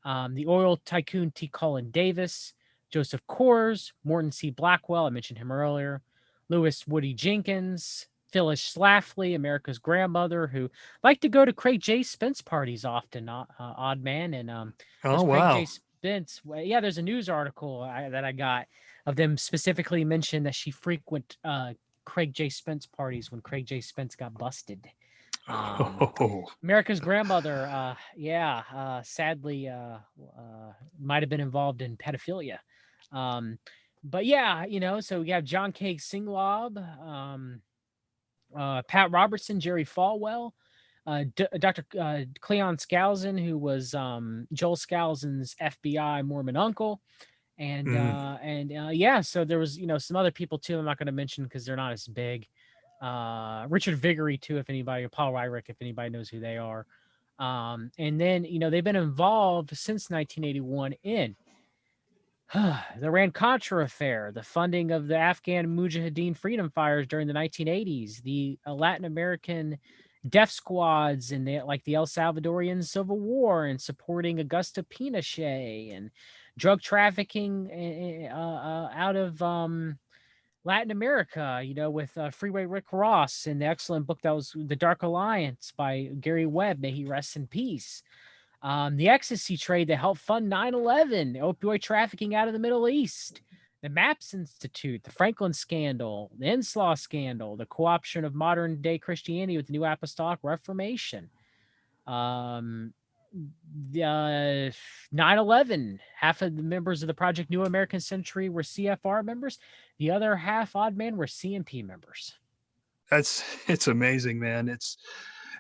the oil tycoon T. Colin Davis, Joseph Coors, Morton C. Blackwell, I mentioned him earlier, Lewis Woody Jenkins, Phyllis Schlafly, America's grandmother, who liked to go to Craig J. Spence parties often, odd man. And Oh, Craig wow. J. Spence, yeah, there's a news article that I got of them specifically mentioned that she frequent Craig J. Spence parties when Craig J. Spence got busted. America's grandmother, sadly, might have been involved in pedophilia. But yeah, you know, so we have John K. Singlob, Pat Robertson, Jerry Falwell, Dr. Cleon Skousen, who was Joel Skousen's FBI Mormon uncle. And so there was, you know, some other people too I'm not going to mention because they're not as big. Richard Viguerie too, if anybody, Paul Ryrick, if anybody knows who they are. And then, you know, they've been involved since 1981 in the Iran-Contra affair, the funding of the Afghan Mujahideen freedom fighters during the 1980s, the Latin American death squads in the El Salvadorian Civil War and supporting Augusto Pinochet, and drug trafficking out of Latin America, with Freeway Rick Ross and the excellent book that was The Dark Alliance by Gary Webb, may he rest in peace. The ecstasy trade that helped fund 9/11, opioid trafficking out of the Middle East, the MAPS Institute, the Franklin scandal, the Inslaw scandal, the co-option of modern day Christianity with the New Apostolic Reformation. The 9/11, half of the members of the Project New American Century were CFR members. The other half, odd man, were CMP members. It's amazing, man.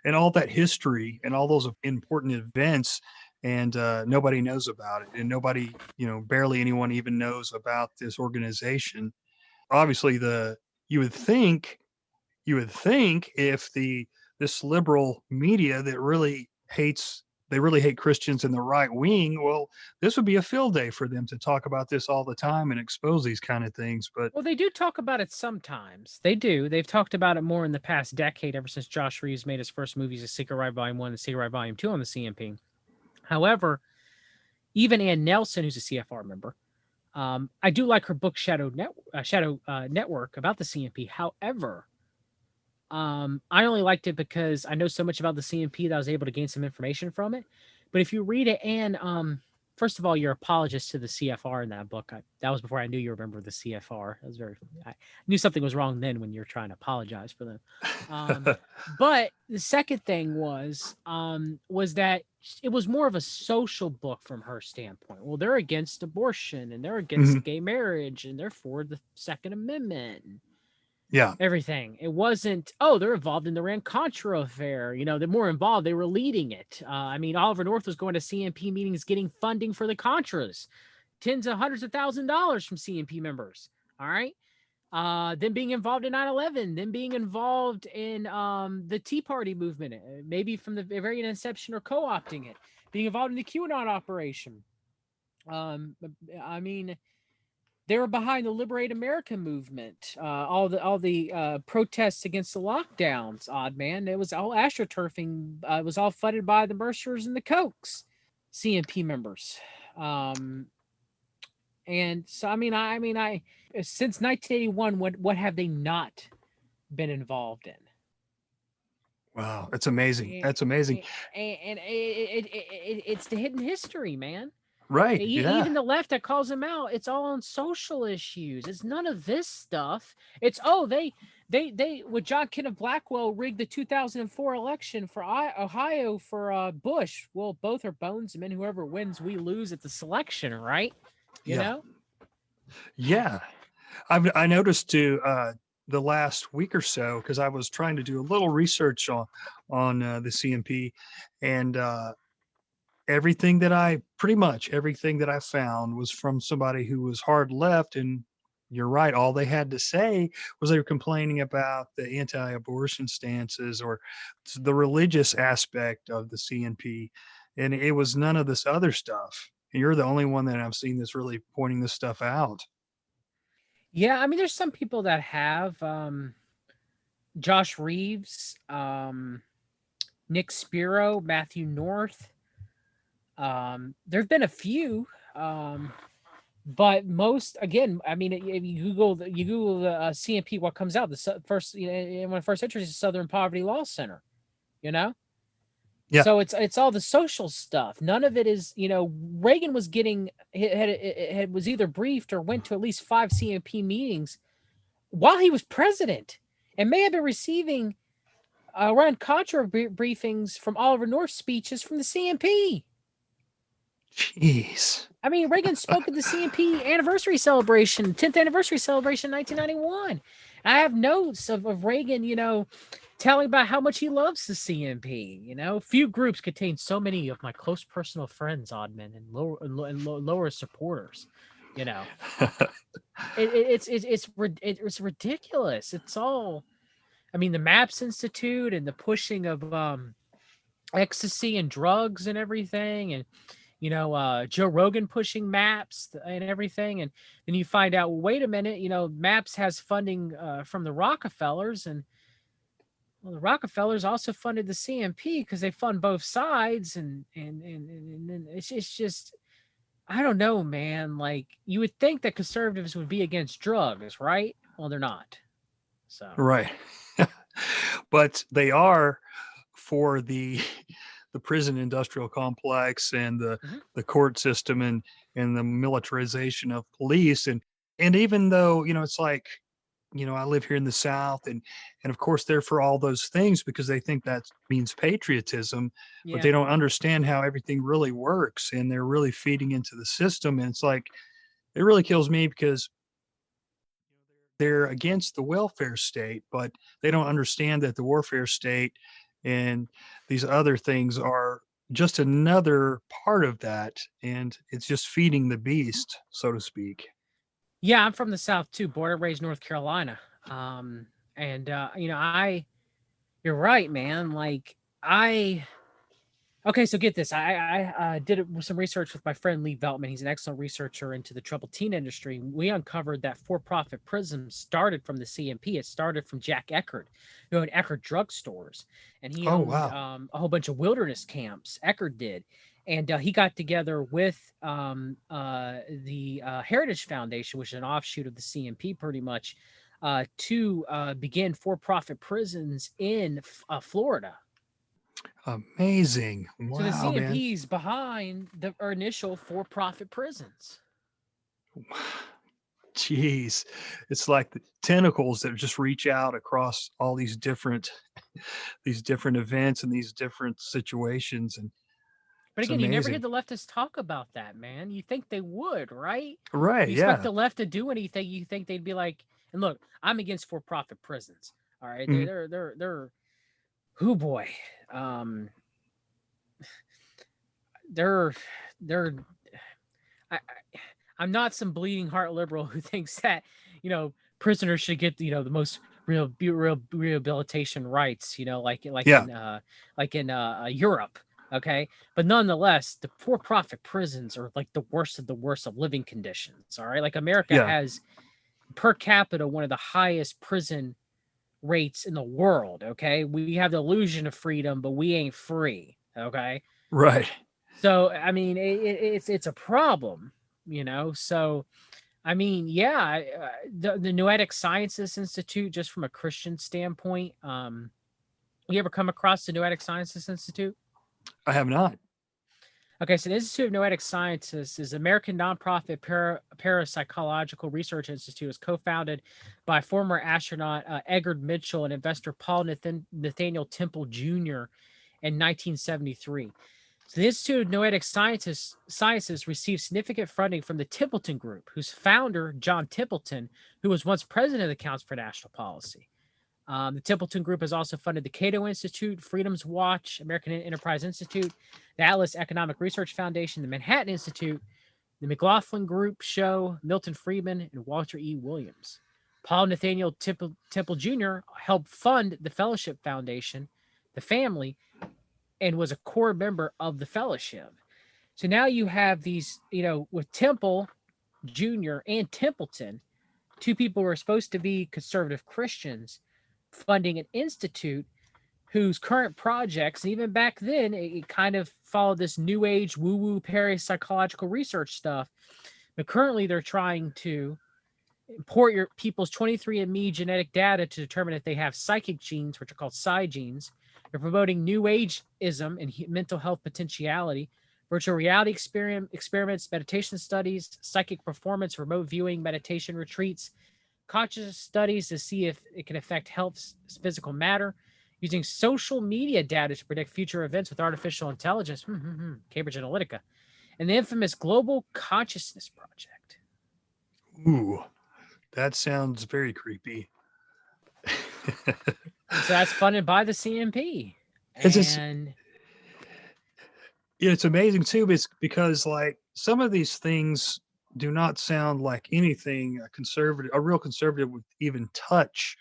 And all that history and all those important events, and nobody knows about it, and nobody, barely anyone even knows about this organization. Obviously, you would think if this liberal media that really hate Christians in the right wing, well, this would be a field day for them to talk about this all the time and expose these kind of things. But well, they do talk about it sometimes. They do. They've talked about it more in the past decade, ever since Josh Reeves made his first movies, The Secret Ride Volume 1 and The Secret Ride Volume 2 on the CMP. However, even Ann Nelson, who's a CFR member, I do like her book Shadow Network about the CMP. However, I only liked it because I know so much about the CMP that I was able to gain some information from it. But if you read it, and first of all, your apologist to the CFR in that book, that was before I knew you remember the CFR. I knew something was wrong then when you're trying to apologize for them. But the second thing was that it was more of a social book from her standpoint. Well, they're against abortion, and they're against gay marriage, and they're for the Second Amendment. Yeah. Everything. It wasn't, they're involved in the Iran-Contra affair. They're more involved. They were leading it. Oliver North was going to CMP meetings getting funding for the Contras. Tens of hundreds of $1,000s from CMP members. All right. Then being involved in 9/11. Then being involved in the Tea Party movement. Maybe from the very inception or co-opting it. Being involved in the QAnon operation. They were behind the Liberate America movement, all the protests against the lockdowns. Odd man, it was all astroturfing. It was all funded by the Mercers and the Kochs, CMP members. And so, I since 1981, what have they not been involved in? Wow, that's amazing. That's amazing. And it's the hidden history, man. Right. Yeah. Even the left that calls them out, it's all on social issues. It's none of this stuff. It's they with John Kenneth Blackwell rigged the 2004 election for Ohio for Bush. Well, both are bones, and then whoever wins, we lose at the selection, right? You know? Yeah. I noticed too the last week or so, because I was trying to do a little research on the CMP, and everything that I found was from somebody who was hard left. And you're right, all they had to say was they were complaining about the anti-abortion stances or the religious aspect of the CNP, and it was none of this other stuff. And you're the only one that I've seen that's really pointing this stuff out. Yeah, there's some people that have Josh Reeves, Nick Spiro, Matthew North. There've been a few, but most, again, if you Google the CMP, what comes out? The first, one of the first entries is Southern Poverty Law Center, Yeah. So it's all the social stuff. None of it is, Reagan was getting, was either briefed or went to at least 5 CMP meetings while he was president, and may have been receiving Iran-Contra briefings from Oliver North's speeches from the CMP. Jeez. Reagan spoke at the CMP anniversary celebration, 10th anniversary celebration, 1991. I have notes of Reagan, telling about how much he loves the CMP. Few groups contain so many of my close personal friends, Oddman, and lower supporters. It's ridiculous. It's all, the MAPS Institute and the pushing of ecstasy and drugs and everything, and Joe Rogan pushing MAPS and everything. And then you find out, well, wait a minute, MAPS has funding from the Rockefellers, and Well, the Rockefellers also funded the CMP because they fund both sides, and it's just I don't know, man. Like you would think that conservatives would be against drugs, right? Well, they're not. So Right. But they are for the prison industrial complex and mhm. the court system and the militarization of police. And even though, it's like, I live here in the South, and of course they're for all those things because they think that means patriotism, but Yeah, they don't understand how everything really works, and they're really feeding into the system. And it's like, it really kills me because they're against the welfare state, but they don't understand that the warfare state and these other things are just another part of that. And it's just feeding the beast, so to speak. yeah. I'm from the South too, born and raised North Carolina. And I you're right, man. Like I Okay, so get this. I did some research with my friend Lee Veltman. He's an excellent researcher into the troubled teen industry. We uncovered that for-profit prisons started from the CMP. It started from Jack Eckert, who owned Eckert drugstores, and he Oh, owned wow. a whole bunch of wilderness camps. Eckert did, and he got together with the Heritage Foundation, which is an offshoot of the CMP, pretty much, to begin for-profit prisons in Florida. Amazing. So the Wow, man. CMP's behind the initial for-profit prisons. Jeez. It's like the tentacles that just reach out across all these different events and these different situations. And But it's again, you never hear amazing. the leftists talk about that, man. You think they would, right? Right. You expect Yeah. the left to do anything, you think they'd be like, and look, I'm against for-profit prisons. All right. Mhm. They're who boy. Um they're they're I, I'm not some bleeding heart liberal who thinks that, prisoners should get, the most real rehabilitation rights, Yeah. like in Europe. Okay. But nonetheless, the for-profit prisons are like the worst of living conditions. All right. Like America Yeah. has per capita one of the highest prison rates in the world. Okay. We have the illusion of freedom, but we ain't free. Okay. Right. So I mean, it's a problem, So I mean, yeah, the Noetic Sciences Institute, just from a Christian standpoint, you ever come across the Noetic Sciences Institute? I have not. Okay, so the Institute of Noetic Sciences is an American nonprofit parapsychological research institute. Is co-founded by former astronaut Edgar Mitchell and investor Paul Nathaniel Temple Jr. in 1973. So the Institute of Noetic Sciences received significant funding from the Templeton Group, whose founder, John Templeton, who was once president of the Council for National Policy. The Templeton Group has also funded the Cato Institute, Freedom's Watch, American Enterprise Institute, the Atlas Economic Research Foundation, the Manhattan Institute, the McLaughlin Group Show, Milton Friedman, and Walter E. Williams. Paul Nathaniel Temple Jr. helped fund the Fellowship Foundation, the family, and was a core member of the fellowship. So now you have these, with Temple Jr. and Templeton, two people who are supposed to be conservative Christians, funding an institute whose current projects, and even back then, it kind of followed this new age woo-woo parapsychological research stuff. But currently they're trying to import your people's 23andMe genetic data to determine if they have psychic genes, which are called psi genes. They're promoting new ageism and mental health potentiality, virtual reality experiments, meditation studies, psychic performance, remote viewing, meditation retreats, consciousness studies to see if it can affect health's physical matter, using social media data to predict future events with artificial intelligence, Cambridge Analytica, and the infamous Global Consciousness Project. Ooh, that sounds very creepy. So that's funded by the CMP. It's just, And it's amazing too, because like some of these things do not sound like anything a real conservative would even touch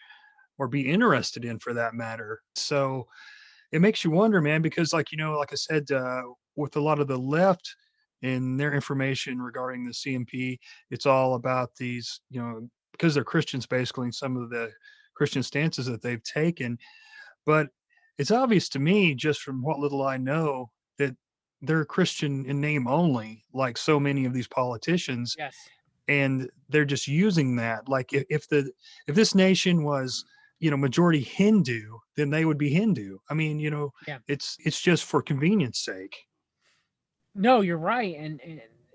or be interested in, for that matter. So it makes you wonder, man, because like, like I said, with a lot of the left and their information regarding the CMP, it's all about these, because they're Christians basically, and some of the Christian stances that they've taken. But it's obvious to me, just from what little I know, that they're Christian in name only, like so many of these politicians, Yes. and they're just using that. Like if this nation was, majority Hindu, then they would be Hindu. I mean, Yeah. it's just for convenience sake. No, you're right,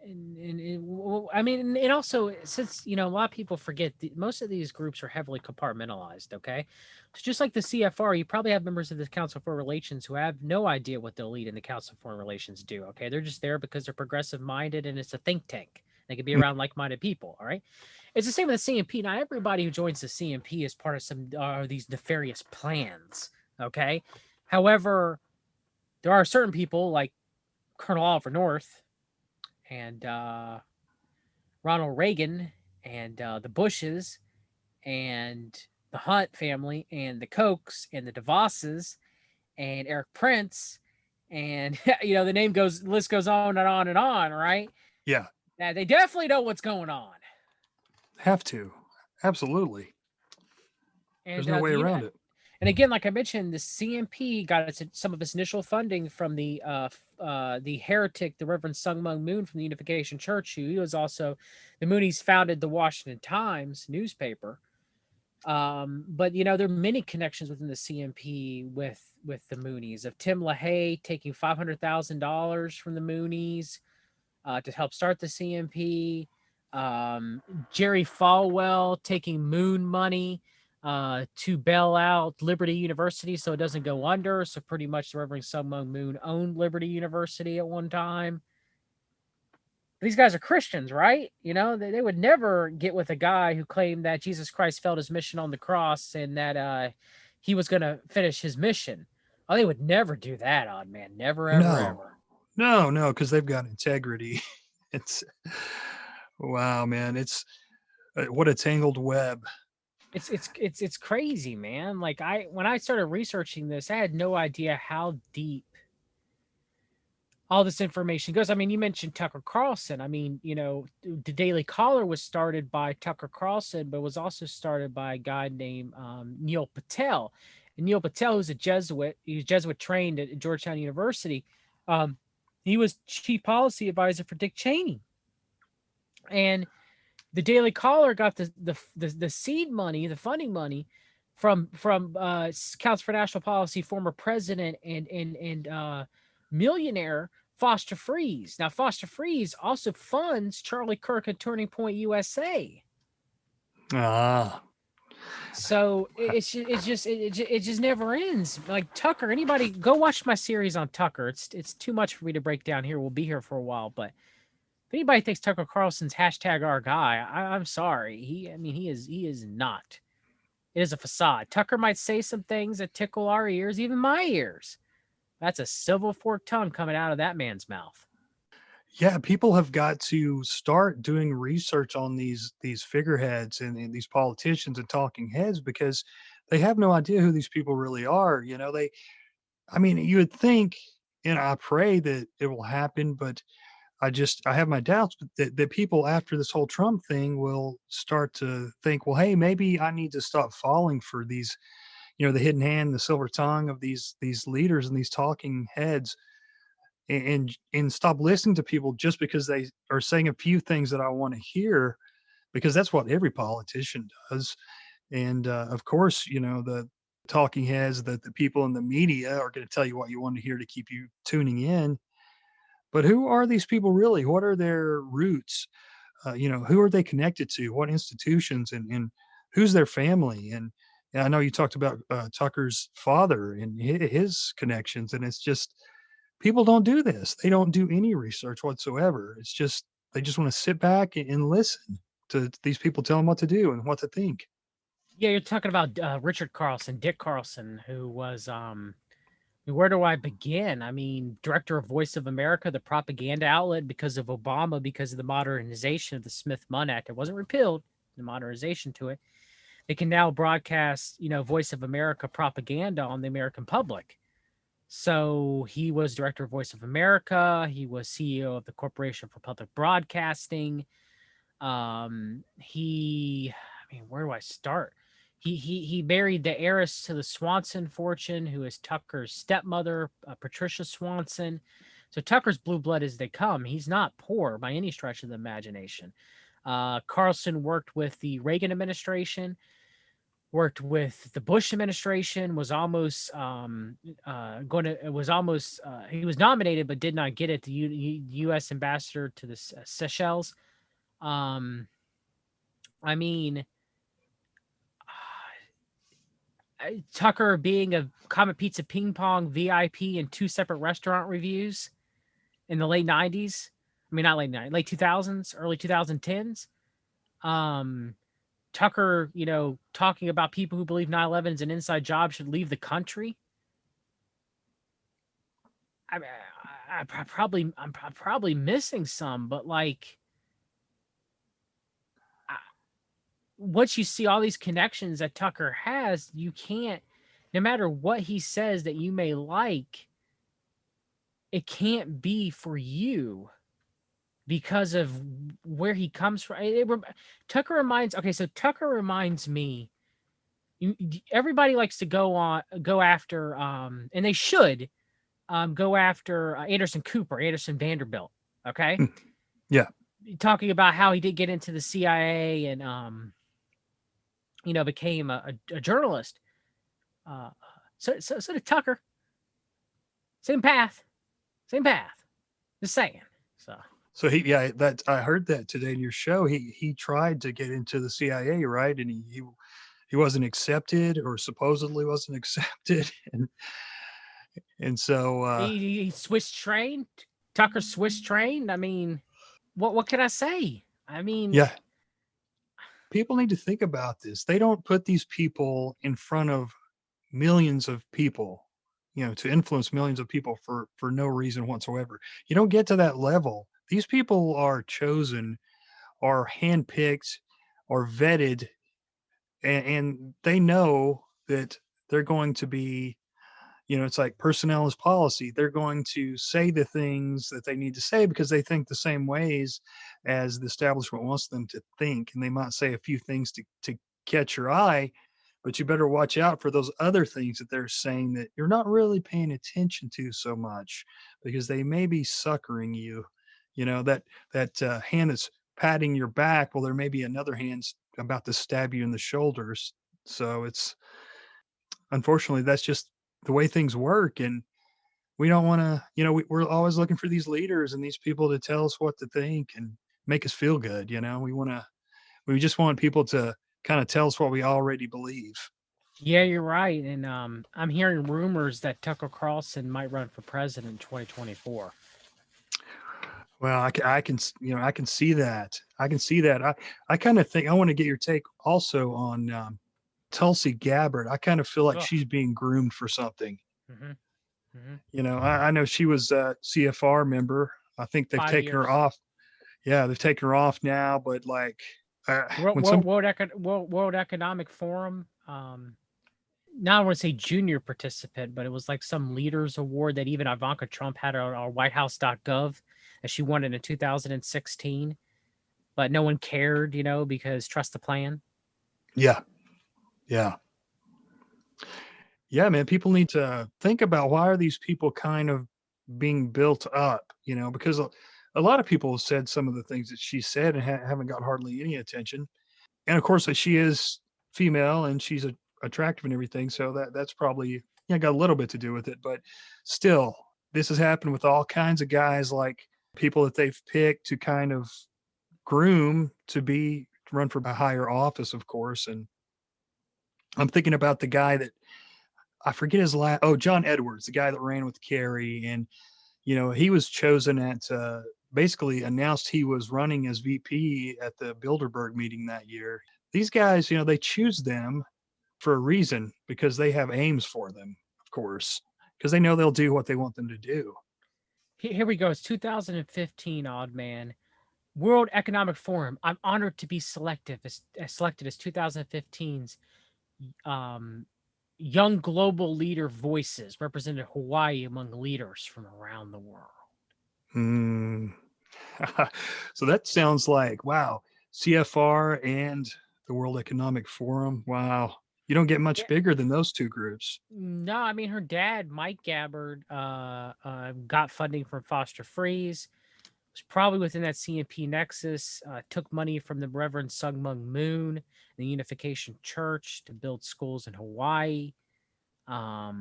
I mean, and also since a lot of people forget, most of these groups are heavily compartmentalized. Okay, so just like the CFR, you probably have members of the Council of Foreign Relations who have no idea what the elite in the Council of Foreign Relations do. Okay, they're just there because they're progressive minded and it's a think tank. They can be around like-minded people. All right, it's the same with the CMP. Not everybody who joins the CMP is part of some these nefarious plans. Okay, however, there are certain people like Colonel Oliver North and Ronald Reagan and the Bushes and the Hunt family and the Kochs and the DeVosses and Eric Prince and the list goes on and on and on, right? Yeah, Now they definitely know what's going on. have to. Absolutely. There's And no way around it. And again, like I mentioned, the CMP got some of its initial funding from the heretic, the Reverend Sung Myung Moon from the Unification Church, who he was also the Moonies founded the Washington Times newspaper. But there are many connections within the CMP with the Moonies, of Tim LaHaye taking $500,000 from the Moonies to help start the CMP. Jerry Falwell taking Moon money to bail out Liberty University so it doesn't go under. So pretty much the Reverend Sung Myung Moon owned Liberty University at one time. These guys are Christians, right? They would never get with a guy who claimed that Jesus Christ failed his mission on the cross and that he was going to finish his mission. Oh, they would never do that, Odd Man. Never, ever, ever. No, because they've got integrity. It's wow, man. It's what a tangled web. It's crazy, man. Like when I started researching this, I had no idea how deep all this information goes. I mean, you mentioned Tucker Carlson. I mean, the Daily Caller was started by Tucker Carlson, but was also started by a guy named Neil Patel. And Neil Patel, who's a Jesuit, he was Jesuit trained at Georgetown University. He was chief policy advisor for Dick Cheney. And the Daily Caller got the seed money, the funding money from Council for National Policy former president and millionaire Foster Freeze. Now, Foster Freeze also funds Charlie Kirk and Turning Point USA. Ah. So it just never ends. Like Tucker, anybody go watch my series on Tucker. It's too much for me to break down here. We'll be here for a while, but if anybody thinks Tucker Carlson's hashtag our guy, I'm sorry. He is not. It is a facade. Tucker might say some things that tickle our ears, even my ears. That's a silver forked tongue coming out of that man's mouth. Yeah, people have got to start doing research on these figureheads and these politicians and talking heads, because they have no idea who these people really are. You would think, and I pray that it will happen, but I have my doubts that people after this whole Trump thing will start to think, well, hey, maybe I need to stop falling for these, the hidden hand, the silver tongue of these leaders and these talking heads, and stop listening to people just because they are saying a few things that I want to hear, because that's what every politician does. And of course, the talking heads, the people in the media are going to tell you what you want to hear to keep you tuning in. But who are these people really? What are their roots? Who are they connected to? What institutions and who's their family? And I know you talked about Tucker's father and his connections, and it's just people don't do this. They don't do any research whatsoever. It's just they just want to sit back and listen to these people tell them what to do and what to think. Yeah, you're talking about Richard Carlson, Dick Carlson, who was where do I begin? I mean, director of Voice of America, the propaganda outlet because of Obama, because of the modernization of the Smith-Munn Act. It wasn't repealed, the modernization to it. They can now broadcast, Voice of America propaganda on the American public. So he was director of Voice of America. He was CEO of the Corporation for Public Broadcasting. Where do I start? he married the heiress to the Swanson fortune, who is Tucker's stepmother, Patricia Swanson. So Tucker's blue blood as they come. He's not poor by any stretch of the imagination. Carlson worked with the Reagan administration, worked with the Bush administration, was almost he was nominated but did not get it. The U.S. ambassador to the Seychelles. I mean, Tucker being a Comet Pizza Ping Pong VIP in 2 separate restaurant reviews in the late 90s. I mean, not late 90s, late 2000s, early 2010s. Tucker, talking about people who believe 9/11 is an inside job should leave the country. I mean, I'm probably missing some, but like, once you see all these connections that Tucker has, you can't, no matter what he says that you may like, it can't be for you because of where he comes from. Tucker reminds me, everybody likes to go after, and they should go after Anderson Vanderbilt. Okay. Yeah. Talking about how he did get into the CIA and, became a journalist. So did Tucker. Same path. Just saying. So I heard that today in your show. He tried to get into the CIA, right? And he wasn't accepted, or supposedly wasn't accepted, and so he switched train. Tucker switched train. I mean, what can I say? I mean, yeah. People need to think about this. They don't put these people in front of millions of people, to influence millions of people for no reason whatsoever. You don't get to that level. These people are chosen, are handpicked, or vetted, and they know that they're going to be, it's like personnel is policy. They're going to say the things that they need to say because they think the same ways as the establishment wants them to think. And they might say a few things to catch your eye, but you better watch out for those other things that they're saying that you're not really paying attention to so much, because they may be suckering you. That hand that's patting your back, well, there may be another hand's about to stab you in the shoulders. So it's, unfortunately, that's just the way things work. And we don't want to, we're always looking for these leaders and these people to tell us what to think and make us feel good. We just want people to kind of tell us what we already believe. Yeah, you're right. And I'm hearing rumors that Tucker Carlson might run for president in 2024. Well, I can see that. I kind of think I want to get your take also on Tulsi Gabbard. I kind of feel like she's being groomed for something. Mm-hmm. Mm-hmm. I know she was a CFR member. I think they've taken her off. Yeah, they've taken her off now, but like World Economic Forum, now I want to say junior participant, but it was like some leaders award that even Ivanka Trump had on our whitehouse.gov, as she won it in 2016, but no one cared, because trust the plan. Yeah, man, people need to think about, why are these people kind of being built up, because a lot of people have said some of the things that she said and haven't got hardly any attention. And of course, she is female and she's attractive and everything. So that's probably got a little bit to do with it. But still, this has happened with all kinds of guys, like people that they've picked to kind of groom to run for a higher office, of course. And I'm thinking about the guy that, I forget his last. Oh, John Edwards, the guy that ran with Kerry, and he was chosen at basically announced he was running as VP at the Bilderberg meeting that year. These guys, they choose them for a reason, because they have aims for them, of course, because they know they'll do what they want them to do. Here we go. It's 2015, Odd Man. World Economic Forum. I'm honored to be selected as 2015's Young Global Leader Voices, represented Hawaii among leaders from around the world. So that sounds like, wow, CFR and the World Economic Forum. Wow. You don't get much Yeah. bigger than those two groups. No, I mean her dad, Mike Gabbard, got funding from Foster Freeze. Was probably within that CMP nexus. Took money from the Reverend Sung Mung Moon, the Unification Church, to build schools in Hawaii. I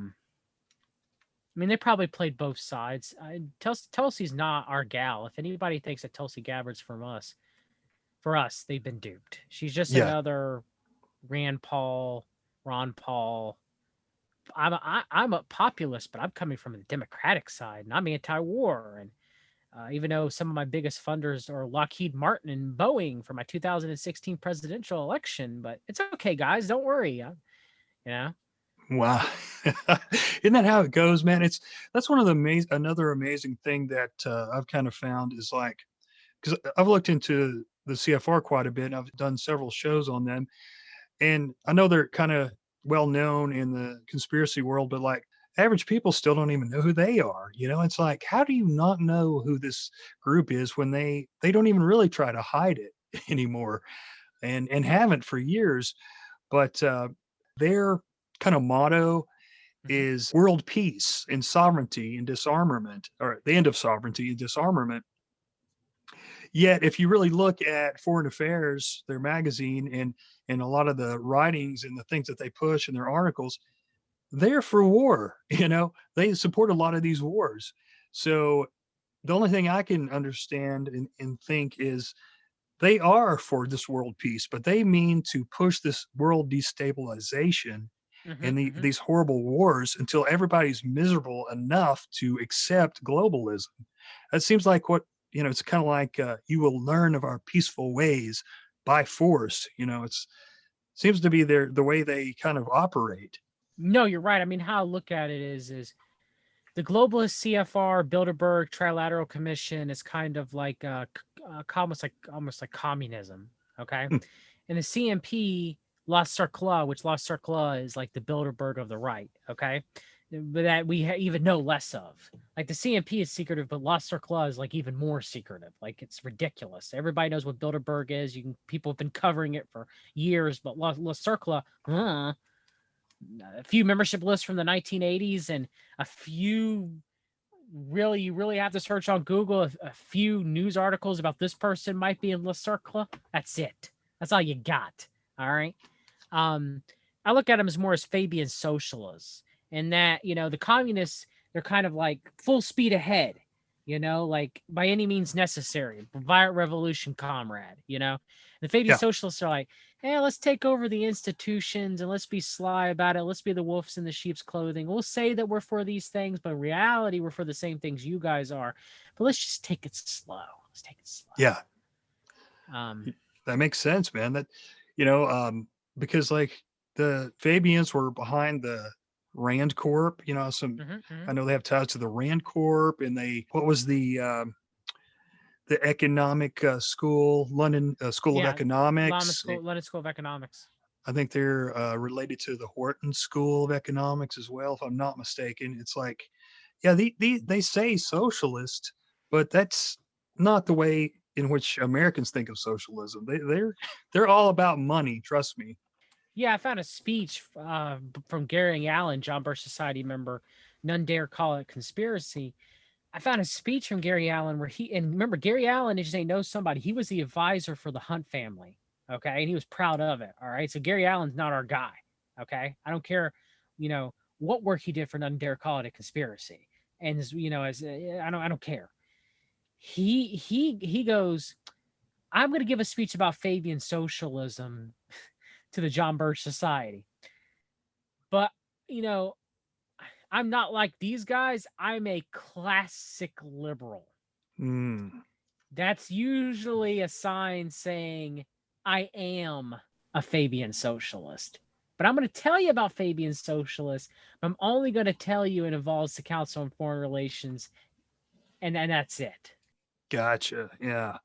mean, they probably played both sides. Tulsi's not our gal. If anybody thinks that Tulsi Gabbard's for us, they've been duped. She's just Yeah. another Rand Paul, Ron Paul. I'm a populist, but I'm coming from the Democratic side, and I'm anti-war. And even though some of my biggest funders are Lockheed Martin and Boeing for my 2016 presidential election, but it's okay, guys. Don't worry. You know. Wow. Isn't that how it goes, man? That's one of the another amazing thing that I've kind of found is like, because I've looked into the CFR quite a bit. And I've done several shows on them, and I know they're kind of well known in the conspiracy world, but like average people still don't even know who they are. It's like, how do you not know who this group is when they don't even really try to hide it anymore, and haven't for years. But their kind of motto is world peace and sovereignty and disarmament, or the end of sovereignty and disarmament. Yet, if you really look at Foreign Affairs, their magazine, and a lot of the writings and the things that they push in their articles, they're for war. They support a lot of these wars. So the only thing I can understand and think is they are for this world peace, but they mean to push this world destabilization and these horrible wars until everybody's miserable enough to accept globalism. That seems like what, it's kind of like you will learn of our peaceful ways by force. It seems to be the way they kind of operate. No, you're right. I mean, how I look at it is the globalist CFR Bilderberg Trilateral Commission is kind of like almost like communism. Okay, and the CMP Lost Cercle, which Lost Cercle is like the Bilderberg of the right. Okay, but that we even know less of. Like the CMP is secretive, but Lost Cercle is like even more secretive. Like it's ridiculous. Everybody knows what Bilderberg is. People have been covering it for years, but Lost Cercle, a few membership lists from the 1980s and a few you really have to search on Google a few news articles about this person might be in Le Cercle. That's it. That's all you got. All right. I look at them as more as Fabian socialists, and that the communists, they're kind of like full speed ahead. Like by any means necessary, violent revolution, comrade. The Fabian socialists are like, hey, let's take over the institutions and let's be sly about it. Let's be the wolves in the sheep's clothing. We'll say that we're for these things, but in reality, we're for the same things you guys are. But let's just take it slow. Let's take it slow. Yeah. That makes sense, man. That, because like the Fabians were behind the Rand Corp, I know they have ties to the Rand Corp, and what was the economic school, London School of Economics. London School of Economics. I think they're related to the Wharton School of Economics as well, if I'm not mistaken. It's like, yeah, they say socialist, but that's not the way in which Americans think of socialism. They're all about money. Trust me. Yeah, I found a speech from Gary Allen, John Birch Society member. None dare call it conspiracy. I found a speech from Gary Allen where and remember, Gary Allen, if you know somebody, he was the advisor for the Hunt family. Okay. And he was proud of it. All right. So Gary Allen's not our guy. Okay. I don't care, what work he did for None Dare Call It a Conspiracy. And I don't care. He goes, I'm going to give a speech about Fabian socialism to the John Birch Society. But, I'm not like these guys. I'm a classic liberal. That's usually a sign saying I am a Fabian socialist. But I'm going to tell you about Fabian socialists. I'm only going to tell you it involves the Council on Foreign Relations, and that's it. Gotcha. Yeah.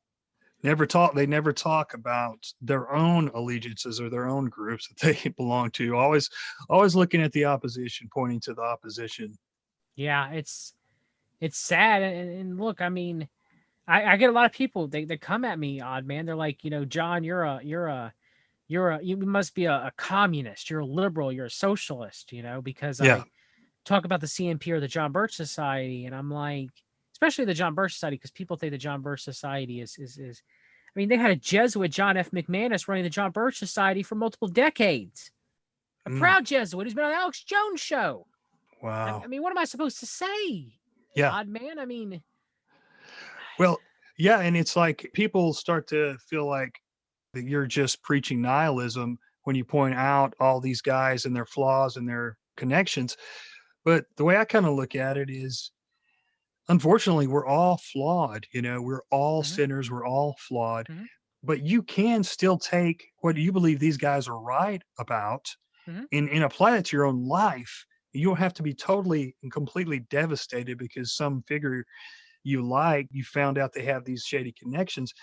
They never talk about their own allegiances or their own groups that they belong to. Always looking at the opposition, pointing to the opposition. Yeah, it's sad. And look, I mean, I get a lot of people they come at me, odd man. They're like, John, you're a you must be a communist, you're a liberal, you're a socialist, because Yeah. I talk about the CMP or the John Birch Society, and I'm like, especially the John Birch Society, because people think the John Birch Society is. I mean, they had a Jesuit, John F. McManus, running the John Birch Society for multiple decades. A proud Jesuit who's been on the Alex Jones show. Wow. I mean, what am I supposed to say? Yeah. Odd man. I mean, Well, yeah. And it's like people start to feel like that you're just preaching nihilism when you point out all these guys and their flaws and their connections. But the way I kind of look at it is, unfortunately, we're all flawed. We're all sinners. We're all flawed. But you can still take what you believe these guys are right about and apply that to your own life. You don't have to be totally and completely devastated because some figure you found out they have these shady connections.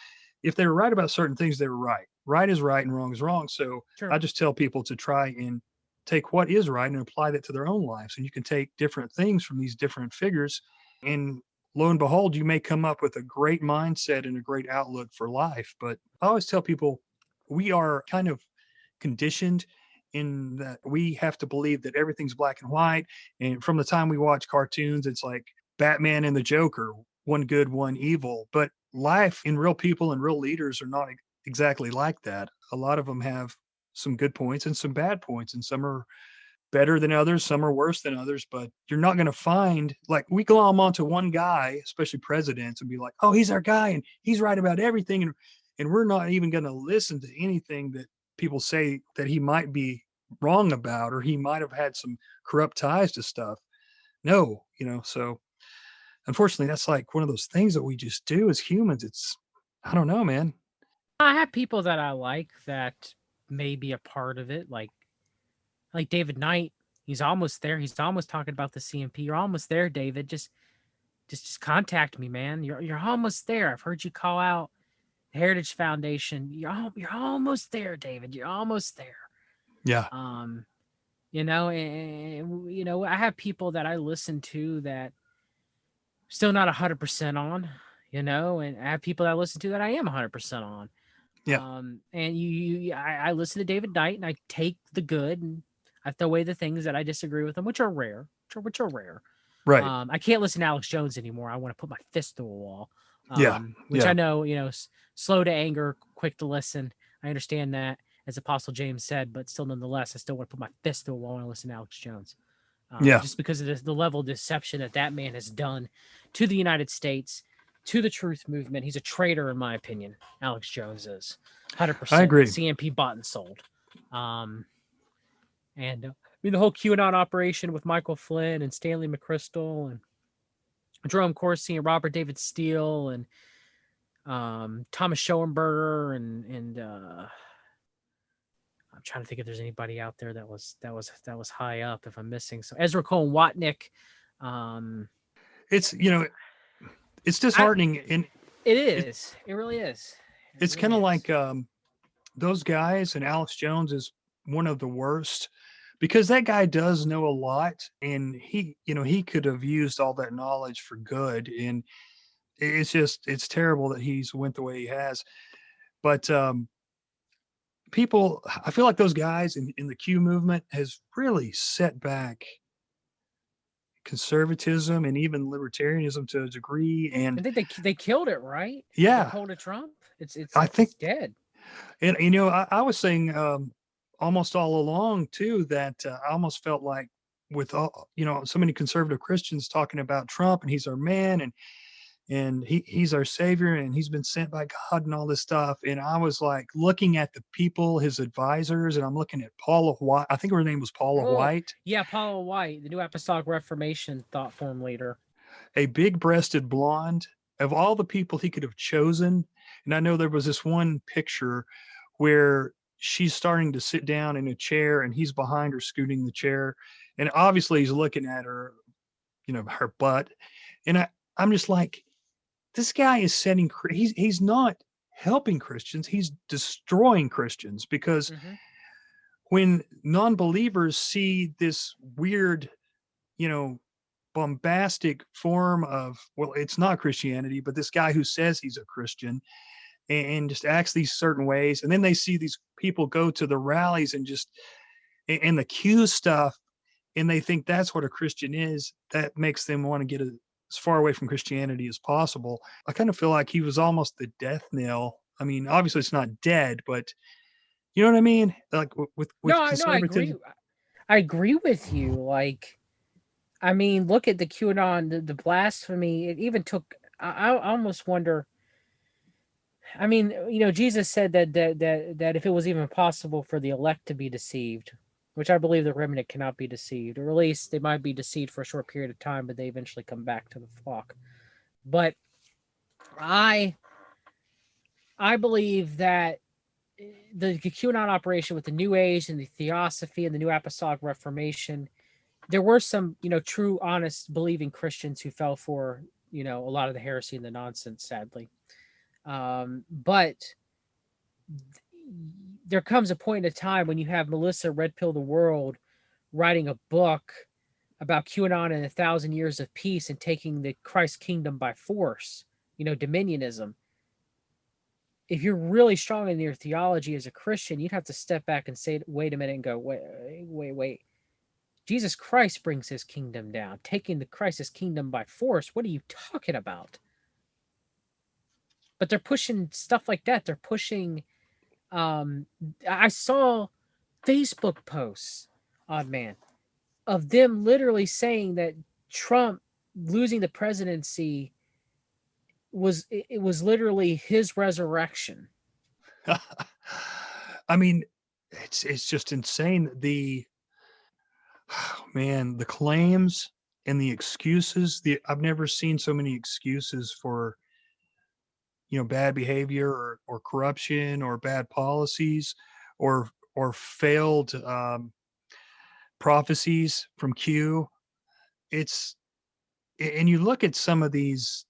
If they were right about certain things, they were right. Right is right and wrong is wrong. So Sure. I just tell people to try and take what is right and apply that to their own lives. And you can take different things from these different figures. And lo and behold, you may come up with a great mindset and a great outlook for life. But I always tell people we are kind of conditioned in that we have to believe that everything's black and white. And from the time we watch cartoons, it's like Batman and the Joker, one good, one evil. But life in real people and real leaders are not exactly like that. A lot of them have some good points and some bad points, and some are better than others, some are worse than others. But you're not going to find, like, we glom onto one guy, especially presidents, and be like, oh, he's our guy and he's right about everything. And we're not even going to listen to anything that people say that he might be wrong about, or he might have had some corrupt ties to stuff. No, so unfortunately, that's like one of those things that we just do as humans. I don't know, man. I have people that I like that may be a part of it, like David Knight. He's almost there. He's almost talking about the CMP. You're almost there, David. Just contact me, man. You're almost there. I've heard you call out the Heritage Foundation. You're almost there, David. You're almost there. Yeah. And I have people that I listen to that still not 100% on, and I have people that I listen to that I am 100% on. Yeah. And I listen to David Knight, and I take the good, and I throw away the things that I disagree with them, which are rare. Right. I can't listen to Alex Jones anymore. I want to put my fist through a wall. Which Yeah. I know, slow to anger, quick to listen. I understand that, as Apostle James said, but still, nonetheless, I still want to put my fist through a wall when I listen to Alex Jones. Just because of the level of deception that man has done to the United States, to the truth movement. He's a traitor, in my opinion. Alex Jones is 100%. I agree. CMP bought and sold. The whole QAnon operation with Michael Flynn and Stanley McChrystal and Jerome Corsi and Robert David Steele and Thomas Schoenberger and I'm trying to think if there's anybody out there that was high up. If I'm missing, so Ezra Cohen Watnick. It's it's disheartening, and it is. It really is. It's kind of like those guys, and Alex Jones is one of the worst, because that guy does know a lot, and he could have used all that knowledge for good, and it's terrible that he's went the way he has. But people, I feel like those guys in the Q movement has really set back conservatism and even libertarianism to a degree. And I think they killed it, right? Yeah. They called it Trump. It's dead. And I was saying almost all along too that I almost felt like with all so many conservative Christians talking about Trump and he's our man and he's our savior and he's been sent by God and all this stuff. And I was like looking at the people, his advisors, and I'm looking at Paula White. I think her name was Paula White. Yeah, Paula White, the New Apostolic Reformation thought form leader. A big-breasted blonde. Of all the people he could have chosen, and I know there was this one picture where she's starting to sit down in a chair and he's behind her scooting the chair. And obviously he's looking at her, her butt. And I'm just like, this guy is he's not helping Christians. He's destroying Christians, because when non-believers see this weird, bombastic form of, well, it's not Christianity, but this guy who says he's a Christian, and just acts these certain ways. And then they see these people go to the rallies and just, and the Q stuff, and they think that's what a Christian is. That makes them want to get as far away from Christianity as possible. I kind of feel like he was almost the death knell. I mean, obviously it's not dead, but you know what I mean? Like with No, I agree. conservatism. I agree with you. Like, I mean, look at the QAnon, the blasphemy. It even took. I almost wonder. I mean, Jesus said that if it was even possible for the elect to be deceived, which I believe the remnant cannot be deceived, or at least they might be deceived for a short period of time, but they eventually come back to the flock. But I believe that the QAnon operation with the New Age and the Theosophy and the New Apostolic Reformation, there were some, true, honest, believing Christians who fell for, a lot of the heresy and the nonsense, sadly. But there comes a point in time when you have Melissa Red Pill the World writing a book about QAnon and 1,000 years of peace and taking the Christ kingdom by force, dominionism. If you're really strong in your theology as a Christian, you'd have to step back and say, wait a minute, and go, wait. Jesus Christ brings his kingdom down. Taking the Christ's kingdom by force. What are you talking about? But they're pushing stuff like that. They're pushing. I saw Facebook posts, odd man, of them literally saying that Trump losing the presidency was literally his resurrection. I mean, it's just insane. The claims and the excuses. I've never seen so many excuses for bad behavior or corruption or bad policies or failed prophecies from Q. And you look at some of these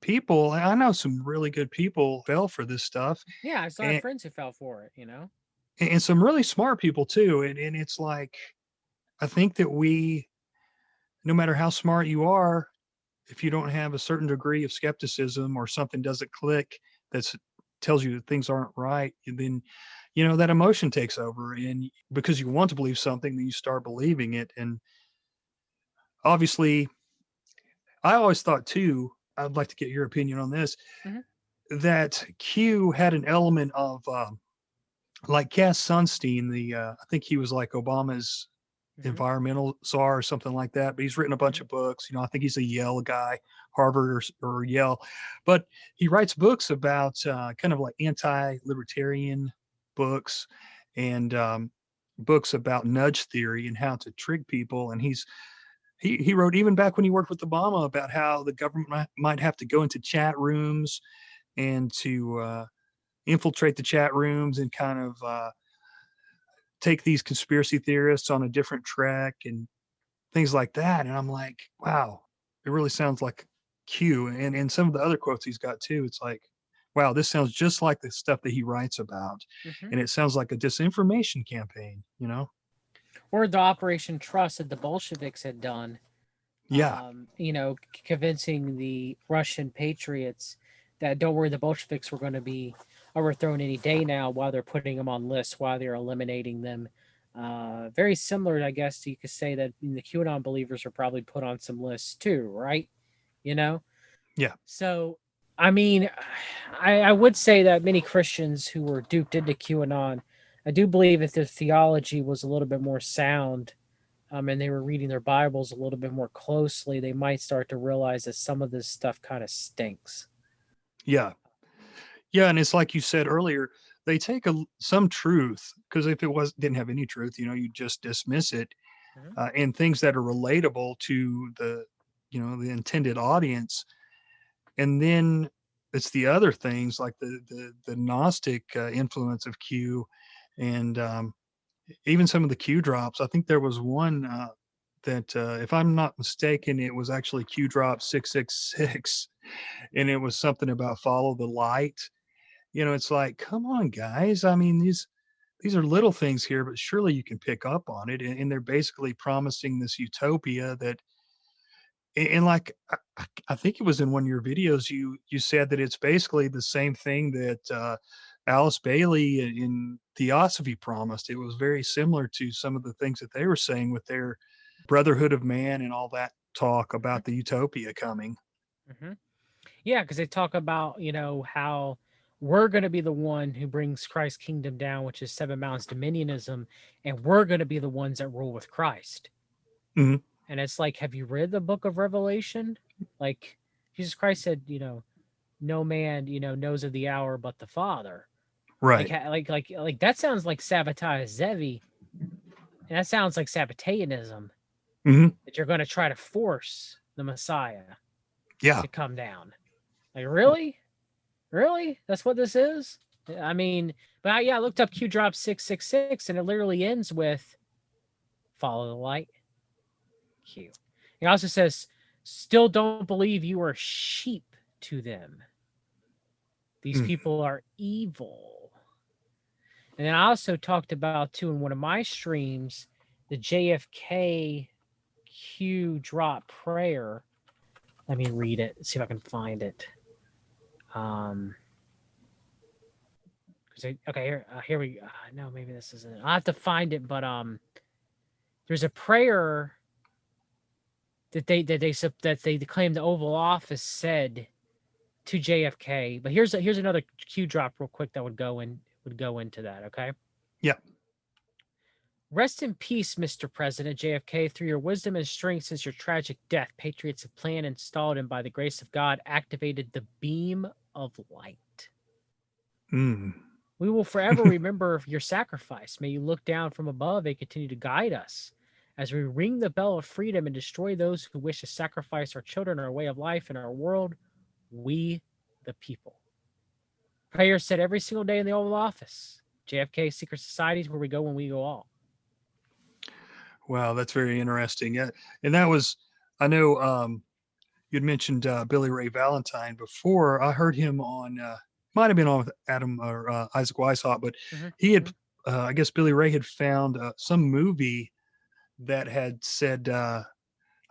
people. I know some really good people fell for this stuff. Yeah, I saw friends who fell for it, and some really smart people too. And it's like, I think that no matter how smart you are, if you don't have a certain degree of skepticism or something doesn't click that tells you that things aren't right, then that emotion takes over, and because you want to believe something, then you start believing it. And obviously, I always thought too, I'd like to get your opinion on this, that Q had an element of like Cass Sunstein, I think he was like Obama's environmental czar or something like that, but he's written a bunch of books. I think he's a Yale guy, Harvard or Yale, but he writes books about kind of like anti-libertarian books and books about nudge theory and how to trick people. And he wrote even back when he worked with Obama about how the government might have to go into chat rooms and to infiltrate the chat rooms and kind of take these conspiracy theorists on a different track and things like that. And I'm like, wow, it really sounds like Q. And some of the other quotes he's got too, it's like, wow, this sounds just like the stuff that he writes about. And it sounds like a disinformation campaign, Or the Operation Trust that the Bolsheviks had done. Yeah. Convincing the Russian patriots that don't worry, the Bolsheviks were going to be overthrown any day now, while they're putting them on lists, while they're eliminating them. Very similar, I guess you could say that the QAnon believers are probably put on some lists too, right? Yeah. So, I mean, I would say that many Christians who were duped into QAnon, I do believe if their theology was a little bit more sound, and they were reading their Bibles a little bit more closely, they might start to realize that some of this stuff kind of stinks. Yeah. Yeah, and it's like you said earlier, they take some truth, because if it didn't have any truth, you just dismiss it, and things that are relatable to the intended audience, and then it's the other things like the Gnostic influence of Q, and even some of the Q drops. I think there was one that, if I'm not mistaken, it was actually Q drop 666, and it was something about follow the light. It's like, come on, guys. I mean, these are little things here, but surely you can pick up on it. And they're basically promising this utopia that, and like, I think it was in one of your videos, you said that it's basically the same thing that Alice Bailey in Theosophy promised. It was very similar to some of the things that they were saying with their brotherhood of man and all that talk about the utopia coming. Mm-hmm. Yeah, because they talk about, how we're going to be the one who brings Christ's kingdom down, which is seven mountains dominionism, and we're going to be the ones that rule with Christ. Mm-hmm. And it's like, have you read the book of Revelation? Like, Jesus Christ said, no man, knows of the hour but the Father. Right. Like that sounds like sabotage Zevi, and that sounds like Sabbateanism. Mm-hmm. That you're going to try to force the Messiah Yeah. to come down. Like, really? That's what this is? I mean, but I looked up Q Drop 666, and it literally ends with follow the light. Q. It also says, still don't believe you are sheep to them. These people are evil. And then I also talked about, too, in one of my streams, the JFK Q Drop prayer. Let me read it, see if I can find it. Okay, here we go. No, maybe this isn't it. I'll have to find it, but there's a prayer that they claim the Oval Office said to JFK. But here's another Q drop real quick that would go into that, okay? Yeah. Rest in peace, Mr. President JFK. Through your wisdom and strength since your tragic death, patriots have planned, installed, and by the grace of God, activated the beam of light. We will forever remember your sacrifice. May you look down from above and continue to guide us as we ring the bell of freedom and destroy those who wish to sacrifice our children, our way of life, and our world. We, the people. Prayer said every single day in the Oval Office. JFK Secret Societies, where we go when we go all. Wow, that's very interesting. Yeah, and that was, I know you'd mentioned Billy Ray Valentine before. I heard him on, might have been on with Adam or Isaac Weishaupt, but he had, I guess Billy Ray had found some movie that had said, I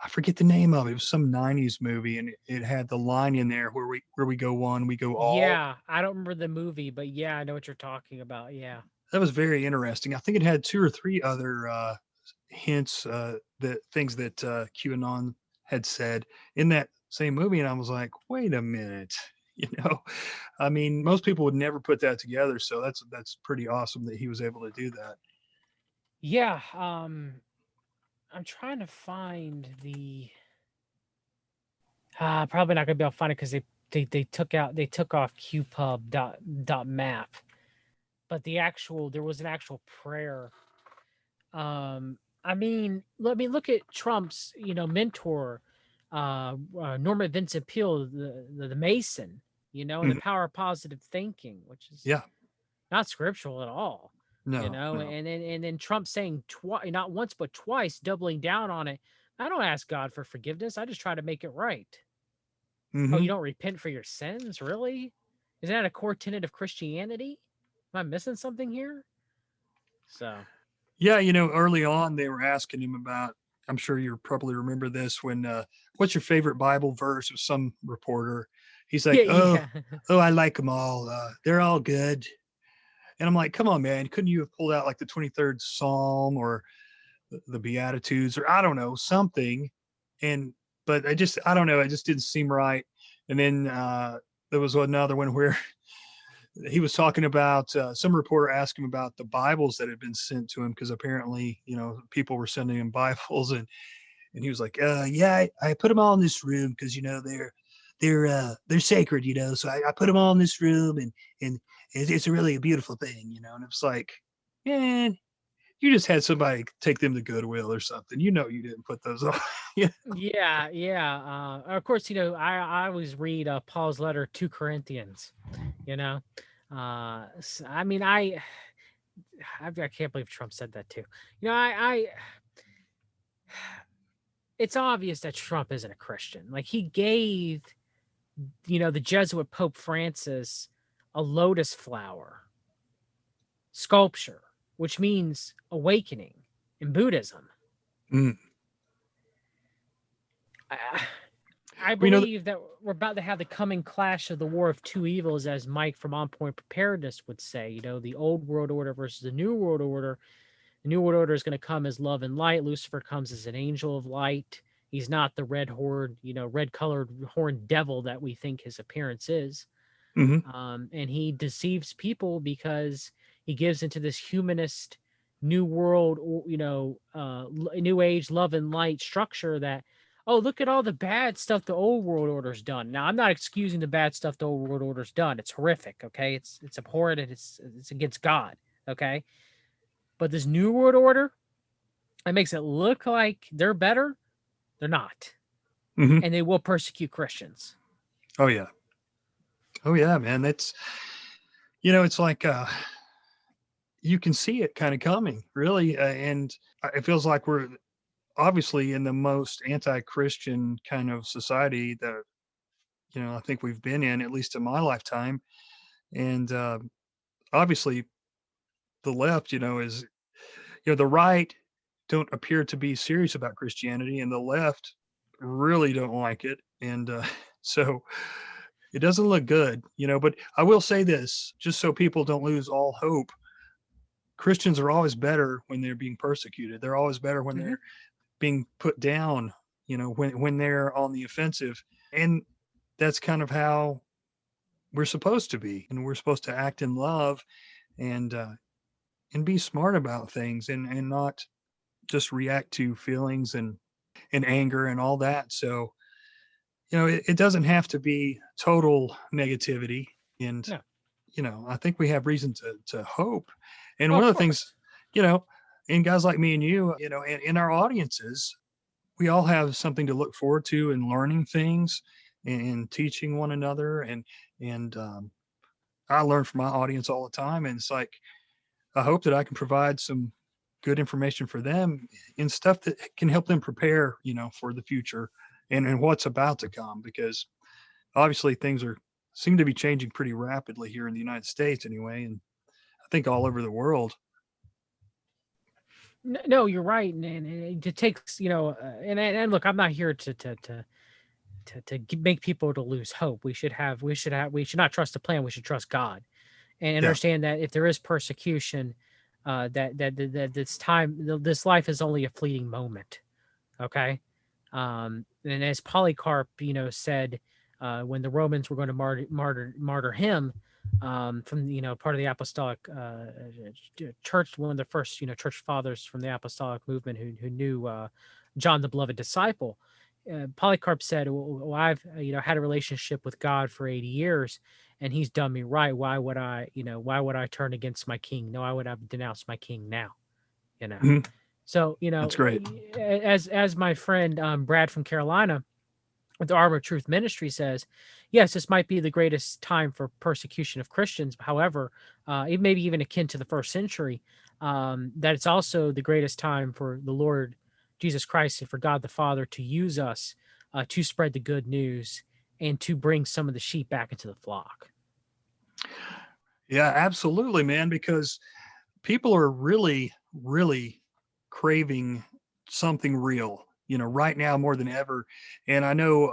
forget the name of it. It was some 90s movie, and it had the line in there where we go one, we go all. Yeah, I don't remember the movie, but yeah, I know what you're talking about. Yeah. That was very interesting. I think it had 2 or 3 other hints, that things that QAnon had said in that same movie, and I was like, wait a minute, I mean, most people would never put that together, so that's pretty awesome that he was able to do that. Yeah, I'm trying to find the. Probably not gonna be able to find it because they took off qpub.map, but there was an actual prayer. I mean, let me look at Trump's, mentor, Norman Vincent Peale, the Mason, and the power of positive thinking, which is not scriptural at all. No, and then Trump saying not once but twice, doubling down on it. I don't ask God for forgiveness. I just try to make it right. Oh, you don't repent for your sins? Really? Isn't that a core tenet of Christianity? Am I missing something here? So. Yeah, early on they were asking him about, I'm sure you probably remember this, when what's your favorite Bible verse? Of some reporter. He's like, I like them all. They're all good. And I'm like, come on, man, couldn't you have pulled out like the 23rd Psalm or the Beatitudes or I don't know, something? But I don't know, it just didn't seem right. And then there was another one where he was talking about, some reporter asked him about the Bibles that had been sent to him, because apparently, people were sending him Bibles, and he was like, yeah, I put them all in this room because, they're sacred, so I put them all in this room, and it's really a beautiful thing, and it's like, man, you just had somebody take them to Goodwill or something. You didn't put those on. Yeah. Of course, I always read Paul's letter to Corinthians, I mean, I can't believe Trump said that too. It's obvious that Trump isn't a Christian. Like, he gave, the Jesuit Pope Francis a lotus flower sculpture, which means awakening in Buddhism. I We know believe that we're about to have the coming clash of the war of two evils, as Mike from On Point Preparedness would say. You know, the old world order versus the new world order. The new world order is going to come as love and light. Lucifer comes as an angel of light. He's not the red horde, red colored horned devil that we think his appearance is. mhm. And he deceives people because he gives into this humanist new world, new age love and light structure that, oh, look at all the bad stuff the old world order's done. Now, I'm not excusing the bad stuff the old world order's done. It's horrific, okay? It's abhorrent and it's against God, okay? But this new world order, it makes it look like they're better. They're not. Mhm. And they will persecute Christians. Oh yeah. Oh yeah, man. That's, it's like, you can see it kind of coming, really. And it feels like we're obviously in the most anti-Christian kind of society that, I think we've been in, at least in my lifetime. And obviously the left, is, the right don't appear to be serious about Christianity, and the left really don't like it. And so it doesn't look good, but I will say this, just so people don't lose all hope. Christians are always better when they're being persecuted. They're always better when they're being put down, when they're on the offensive. And that's kind of how we're supposed to be. And we're supposed to act in love and be smart about things and not just react to feelings and anger and all that. So, it doesn't have to be total negativity. And, I think we have reason to hope. And one of the things, in guys like me and you, and in our audiences, we all have something to look forward to and learning things and teaching one another. And I learn from my audience all the time. And it's like, I hope that I can provide some good information for them and stuff that can help them prepare, for the future and what's about to come, because obviously things seem to be changing pretty rapidly here in the United States anyway. And I think all over the world. No, you're right, and it takes, and look, I'm not here to make people to lose hope. We should not trust the plan. We should trust God, and understand that if there is persecution, that this life is only a fleeting moment. Okay, and as Polycarp, said, when the Romans were going to martyr him, from part of the apostolic church, one of the first church fathers from the apostolic movement who knew John the beloved disciple. Polycarp said, well, I've had a relationship with God for 80 years and he's done me right. Why would I turn against my king? No, I would have denounced my king now. Mm-hmm. So, That's great. As my friend Brad from Carolina with the Armor of Truth Ministry says, yes, this might be the greatest time for persecution of Christians. However, it may be even akin to the first century, that it's also the greatest time for the Lord Jesus Christ and for God the Father to use us to spread the good news and to bring some of the sheep back into the flock. Yeah, absolutely, man, because people are really, really craving something real, right now more than ever. And I know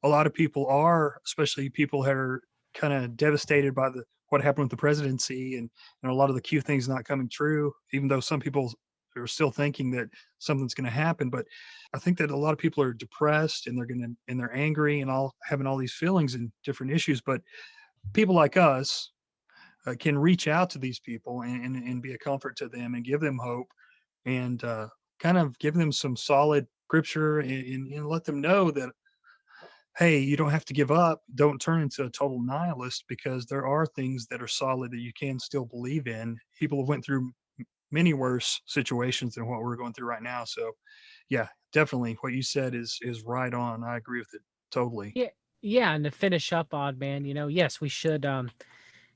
a lot of people are, especially people that are kind of devastated by what happened with the presidency and a lot of the Q things not coming true, even though some people are still thinking that something's going to happen. But I think that a lot of people are depressed and they're angry and all having all these feelings and different issues. But people like us can reach out to these people and be a comfort to them and give them hope and kind of give them some solid scripture and let them know that, hey, you don't have to give up. Don't turn into a total nihilist, because there are things that are solid that you can still believe in. People have went through many worse situations than what we're going through right now. So yeah, definitely what you said is right on. I agree with it totally. Yeah. And to finish up, Odd Man, yes, we should,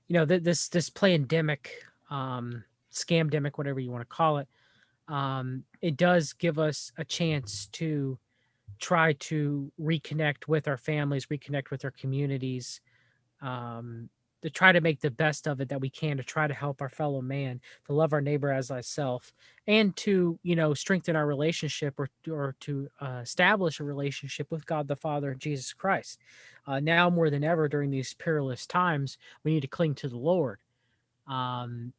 this pandemic, scamdemic, whatever you want to call it, it does give us a chance to try to reconnect with our families, reconnect with our communities, to try to make the best of it that we can, to try to help our fellow man, to love our neighbor as thyself, and to, strengthen our relationship, or to establish a relationship with God the Father and Jesus Christ. Now more than ever during these perilous times, we need to cling to the Lord. And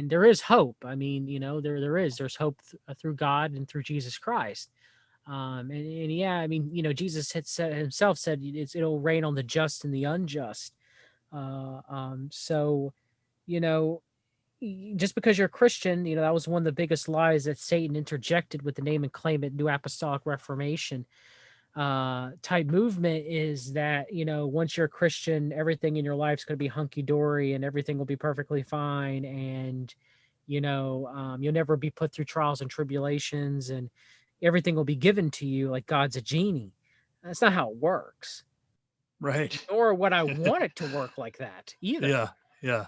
there is hope. I mean, there's hope through God and through Jesus Christ. And yeah, I mean, Jesus had said himself, said it'll rain on the just and the unjust. So, you know, just because you're a Christian, that was one of the biggest lies that Satan interjected with the name and claim it New Apostolic Reformation type movement, is that, once you're a Christian, everything in your life's going to be hunky-dory and everything will be perfectly fine. And, you'll never be put through trials and tribulations, and everything will be given to you like God's a genie. That's not how it works. Right. Or what I want it to work like that either. Yeah. Yeah.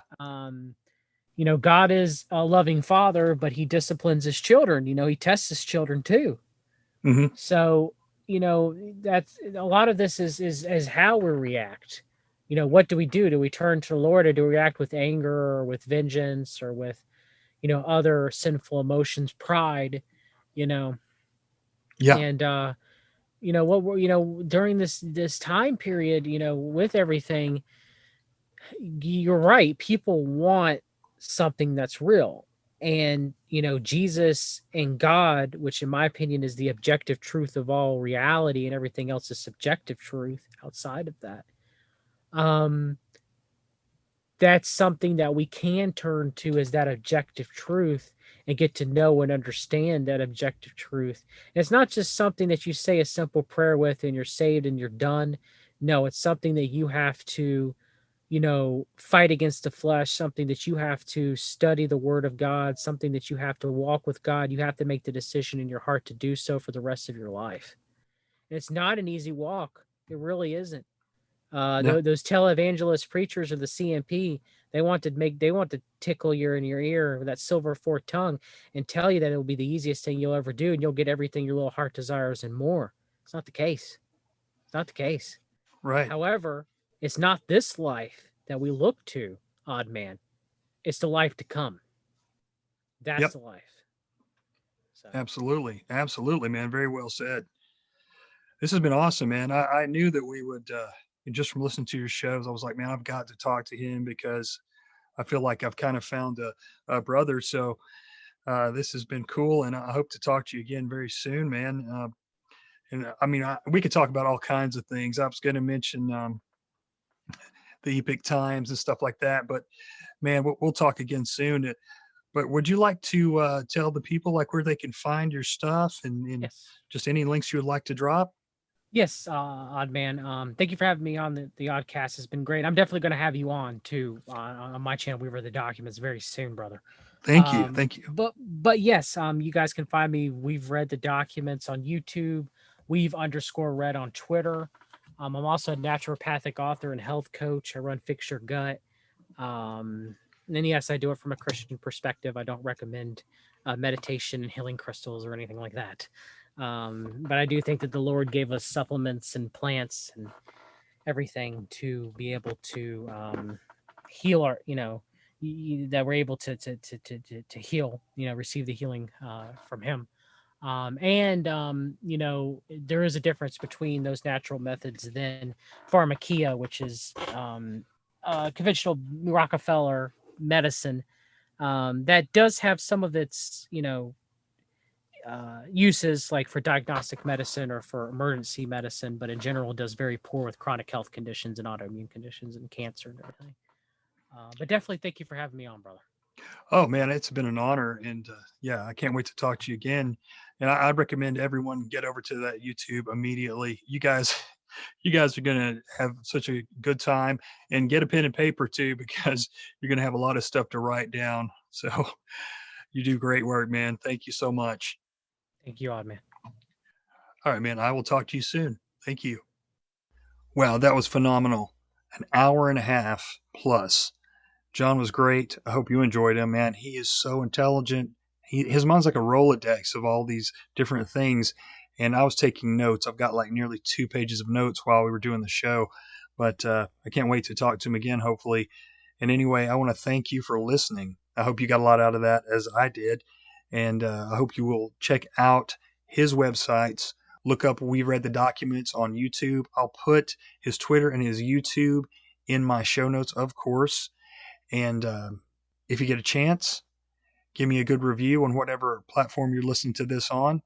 God is a loving father, but he disciplines his children. He tests his children too. Mm-hmm. So, that's a lot of this is how we react. What do we do? Do we turn to the Lord, or do we react with anger or with vengeance or with, other sinful emotions, pride, Yeah. and, during this time period, with everything, you're right. People want something that's real. And, Jesus and God, which in my opinion is the objective truth of all reality, and everything else is subjective truth outside of that. That's something that we can turn to as that objective truth and get to know and understand that objective truth. And it's not just something that you say a simple prayer with and you're saved and you're done. No, it's something that you have to, fight against the flesh, something that you have to study the word of God, something that you have to walk with God. You have to make the decision in your heart to do so for the rest of your life. And it's not an easy walk. It really isn't. No. Those televangelist preachers of the CMP, they want to tickle your in your ear with that silver forked tongue and tell you that it will be the easiest thing you'll ever do and you'll get everything your little heart desires and more. It's not the case. It's not the case. Right. However, it's not this life that we look to, odd man. It's the life to come. That's Yep. the life. So. Absolutely. Absolutely, man. Very well said. This has been awesome, man. I knew that we would, just from listening to your shows, I was like, man, I've got to talk to him because I feel like I've kind of found a brother. So this has been cool. And I hope to talk to you again very soon, man. And I mean, we could talk about all kinds of things. I was going to mention the epic times and stuff like that, but man, we'll talk again soon. But would you like to tell the people like where they can find your stuff and Yes. just any links you would like to drop? Yes, Odd Man. Thank you for having me on the Oddcast. It's been great. I'm definitely going to have you on too on my channel. We Read the Documents very soon, brother. Thank you. Thank you. But yes, you guys can find me. We've Read the Documents on YouTube. We've_read on Twitter. I'm also a naturopathic author and health coach. I run Fix Your Gut. And yes, I do it from a Christian perspective. I don't recommend meditation and healing crystals or anything like that. But I do think that the Lord gave us supplements and plants and everything to be able to heal our, that we're able to heal, receive the healing from Him. There is a difference between those natural methods than pharmakia, which is conventional Rockefeller medicine that does have some of its, uses like for diagnostic medicine or for emergency medicine, but in general does very poor with chronic health conditions and autoimmune conditions and cancer and everything. But definitely thank you for having me on, brother. Oh man, it's been an honor. And yeah, I can't wait to talk to you again. And I'd recommend everyone get over to that YouTube immediately. You guys are going to have such a good time, and get a pen and paper too, because you're going to have a lot of stuff to write down. So you do great work, man. Thank you so much. Thank you, Odd Man. All right, man. I will talk to you soon. Thank you. Wow, that was phenomenal. An hour and a half plus. John was great. I hope you enjoyed him, man. He is so intelligent. His mind's like a Rolodex of all these different things. And I was taking notes. I've got like nearly 2 pages of notes while we were doing the show. But I can't wait to talk to him again, hopefully. And anyway, I want to thank you for listening. I hope you got a lot out of that, as I did. And I hope you will check out his websites. Look up We Read the Documents on YouTube. I'll put his Twitter and his YouTube in my show notes, of course. And if you get a chance, give me a good review on whatever platform you're listening to this on.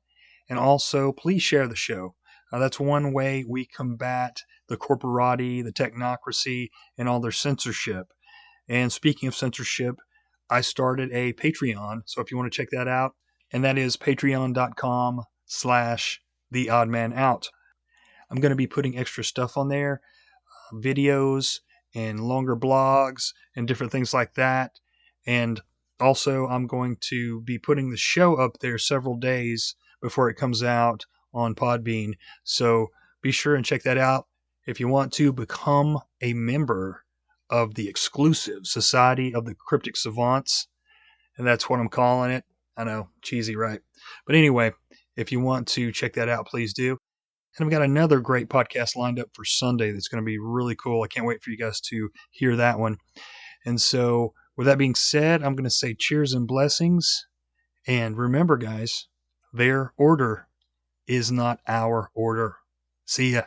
And also, please share the show. That's one way we combat the corporati, the technocracy, and all their censorship. And speaking of censorship, I started a Patreon. So if you want to check that out, and that is patreon.com/theoddmanout. I'm going to be putting extra stuff on there, videos and longer blogs and different things like that. And also, I'm going to be putting the show up there several days before it comes out on Podbean. So be sure and check that out. If you want to become a member of the exclusive Society of the Cryptic Savants, and that's what I'm calling it. I know, cheesy, right? But anyway, if you want to check that out, please do. And I've got another great podcast lined up for Sunday that's going to be really cool. I can't wait for you guys to hear that one. And so, with that being said, I'm going to say cheers and blessings. And remember, guys, their order is not our order. See ya.